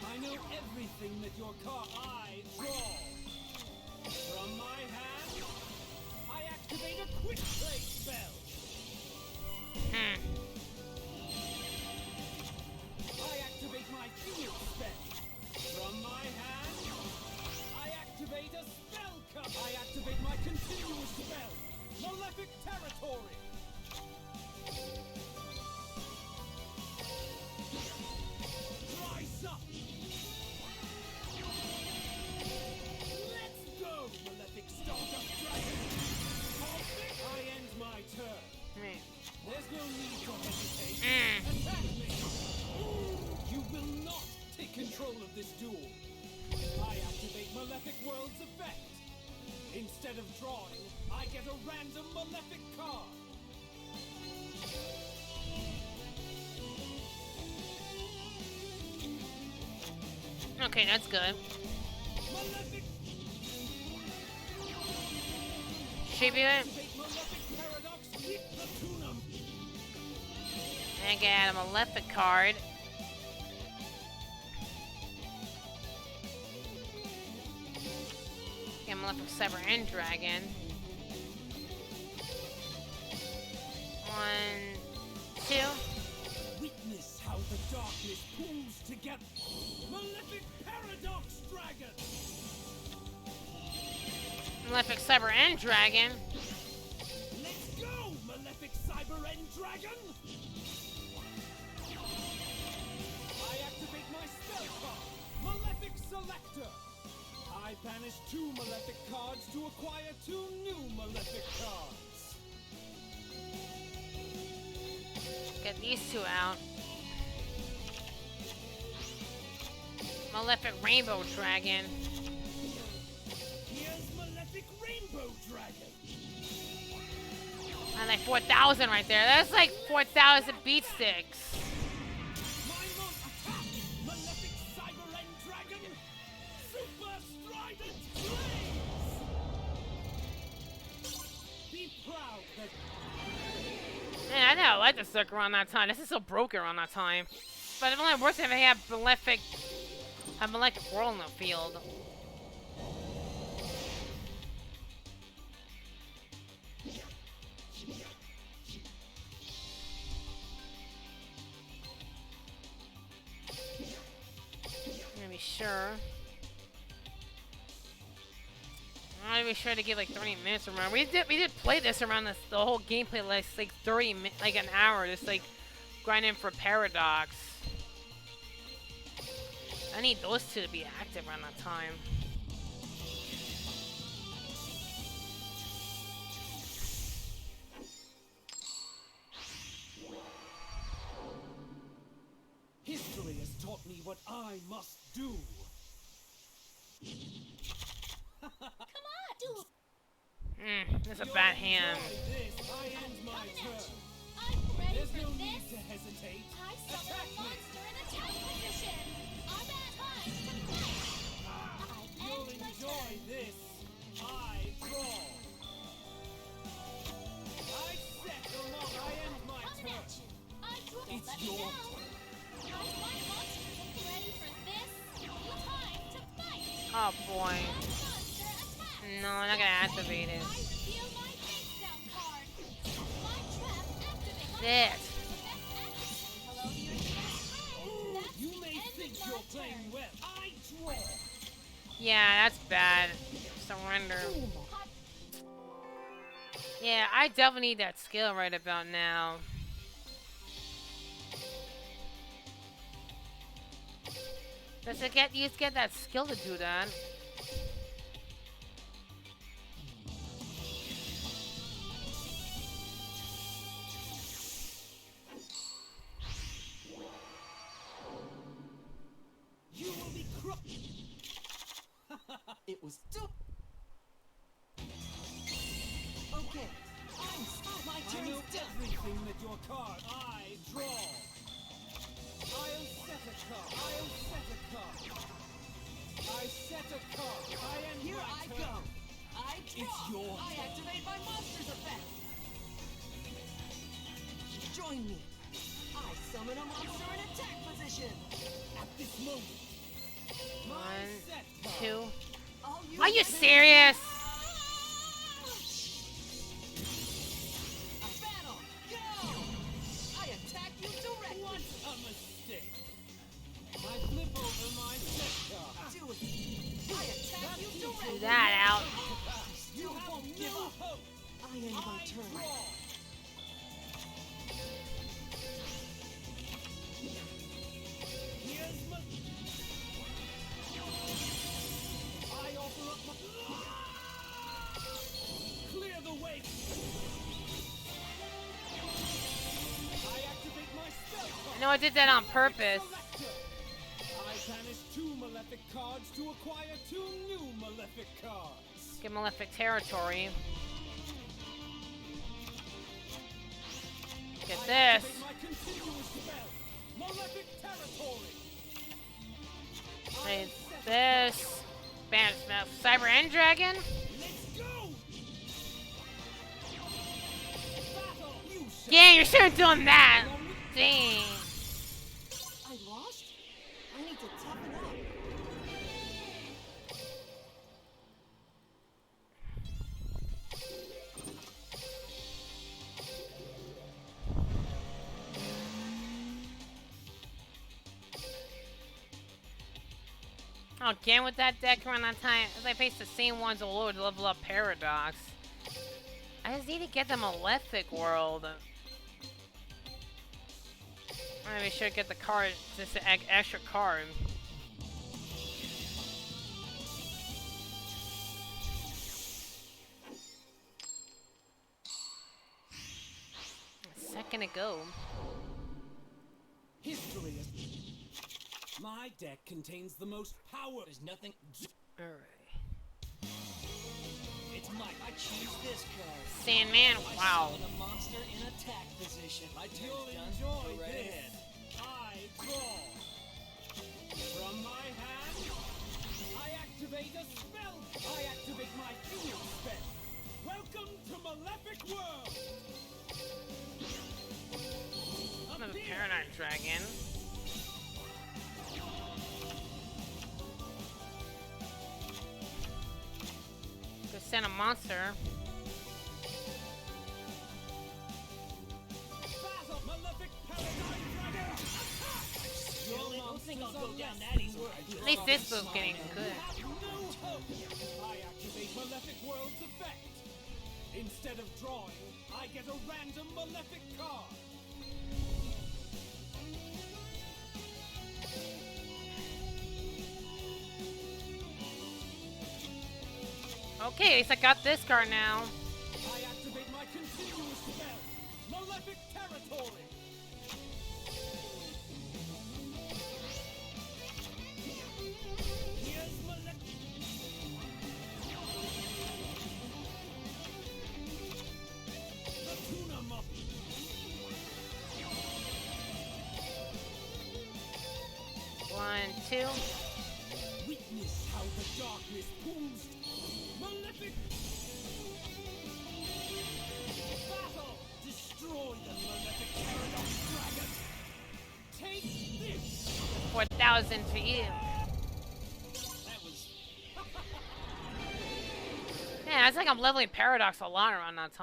I know everything that your car I draw. From my hand, I activate a quick play spell. I activate my field spell. From my hand, I activate a spell cup. I activate my continuous spell. Malefic territory. Rise up. Let's go, Malefic Stardust Dragon. I end my turn. There's no need to hesitate. Attack me! You will not take control of this duel. I activate Malefic World's effect. Instead of drawing, I get a random Malefic card. Okay, that's good. Malefic. Should be it. Activate Malefic Paradox with Platunum. And get a Malefic card. Get a Malefic Cyber End Dragon. 1, 2. Witness how the darkness pools together. Malefic Paradox Dragon. Malefic Cyber End Dragon. Let's go, Malefic Cyber End Dragon. I activate my spell card, Malefic Selector. I banish 2 Malefic cards to acquire 2 new Malefic cards. Get these 2 out. Malefic Rainbow Dragon. Here's Malefic Rainbow Dragon. And like 4,000 right there. That's like 4,000 beat sticks. My most attack, Malefic Cyber End Dragon. Super Strident Blaze. Be proud that. Man, I know I like the suck around that time. This is so broken around that time. But it's only worse if they have Malefic World in the field. Let me be sure. I want to be sure to give like 30 minutes around. We did play this around the whole gameplay like 30 like an hour, just like grinding for Paradox. I need those 2 to be active around that time. History has taught me what I must do. Come on, duel. That's a bad hand. This, I end my turn. I'm ready There's for no this. need to hesitate. I summon Attack a me. monster in attack position. I'm at time to fight. I You'll end my enjoy turn. this. I draw. I set the mark. I end my Come in turn. action. I draw. It's Let me your down. My monsters ready for this. Time to fight. Oh boy. My monster attack. No, I'm not gonna activate it. I reveal my face down card. My trap activate. My This. monster's effect activate. Hello to your defense. That's You the may end think of my you're playing turn. well. I draw. Yeah, that's bad. Surrender. Yeah, I definitely need that skill right about now. Does it get you get that skill to do that? You will be It was too. Okay, my I turn's know done. everything that your card. I draw. I'll set a card. I'll set a card. I set a card. I end Here my I turn. go. I draw. It's your I turn. activate my monster's effect. Join me. I summon a monster in attack position. At this moment. My One, set card. two. I'll use Are you my- serious? Battle. Go. I attack you directly. What a mistake. I flip over my set card. Do it. I attack you Do directly. that out. You won't have give no up. hope. I end my I turn. draw. Here's my. I offer up my. Clear the way. I activate my spell card. No, I did that on purpose. Selector. I banish 2 Malefic cards to acquire 2 new Malefic cards. Get Malefic territory. Get I this. activate my continuous spell, Malefic territory. Need this. Banish now. Cyber End Dragon. Let's go. Battle. You shall Yeah, you should have done that. Dang. I lost? I need to toughen up. Oh, again with that deck around that time. As I face the same ones all over to level up Paradox. I just need to get the Malefic world. Maybe I should get the card, just an extra card. A second ago. history is. My deck contains the most power. There's nothing. Alright. It's mine. I choose this card. Sandman, wow. Summon a monster in attack position. My You'll turn's done. enjoy Go right this. ahead. I draw. From my hand, I activate a spell. I activate my duel spell. Welcome to Malefic World. Another Appear. Paradox Dragon. Go send a monster. Battle. Malefic Paradigm Dragon. Attack. Your Really don't think I'll monsters go are down less that than easy. worthy. At least this was getting good. Have no hope. I activate Malefic World's effect. Instead of drawing, I get a random Malefic card. Okay, at least I got this card now. I activate my continuous spell, Malefic Territory. Here's Malefic. 1, 2. Witness how the darkness pulls. Malefic. Battle. Destroy the malefic paradox dragon. Take this. 4,000 for you. That was. Man, it's like I'm leveling Paradox a lot around that time.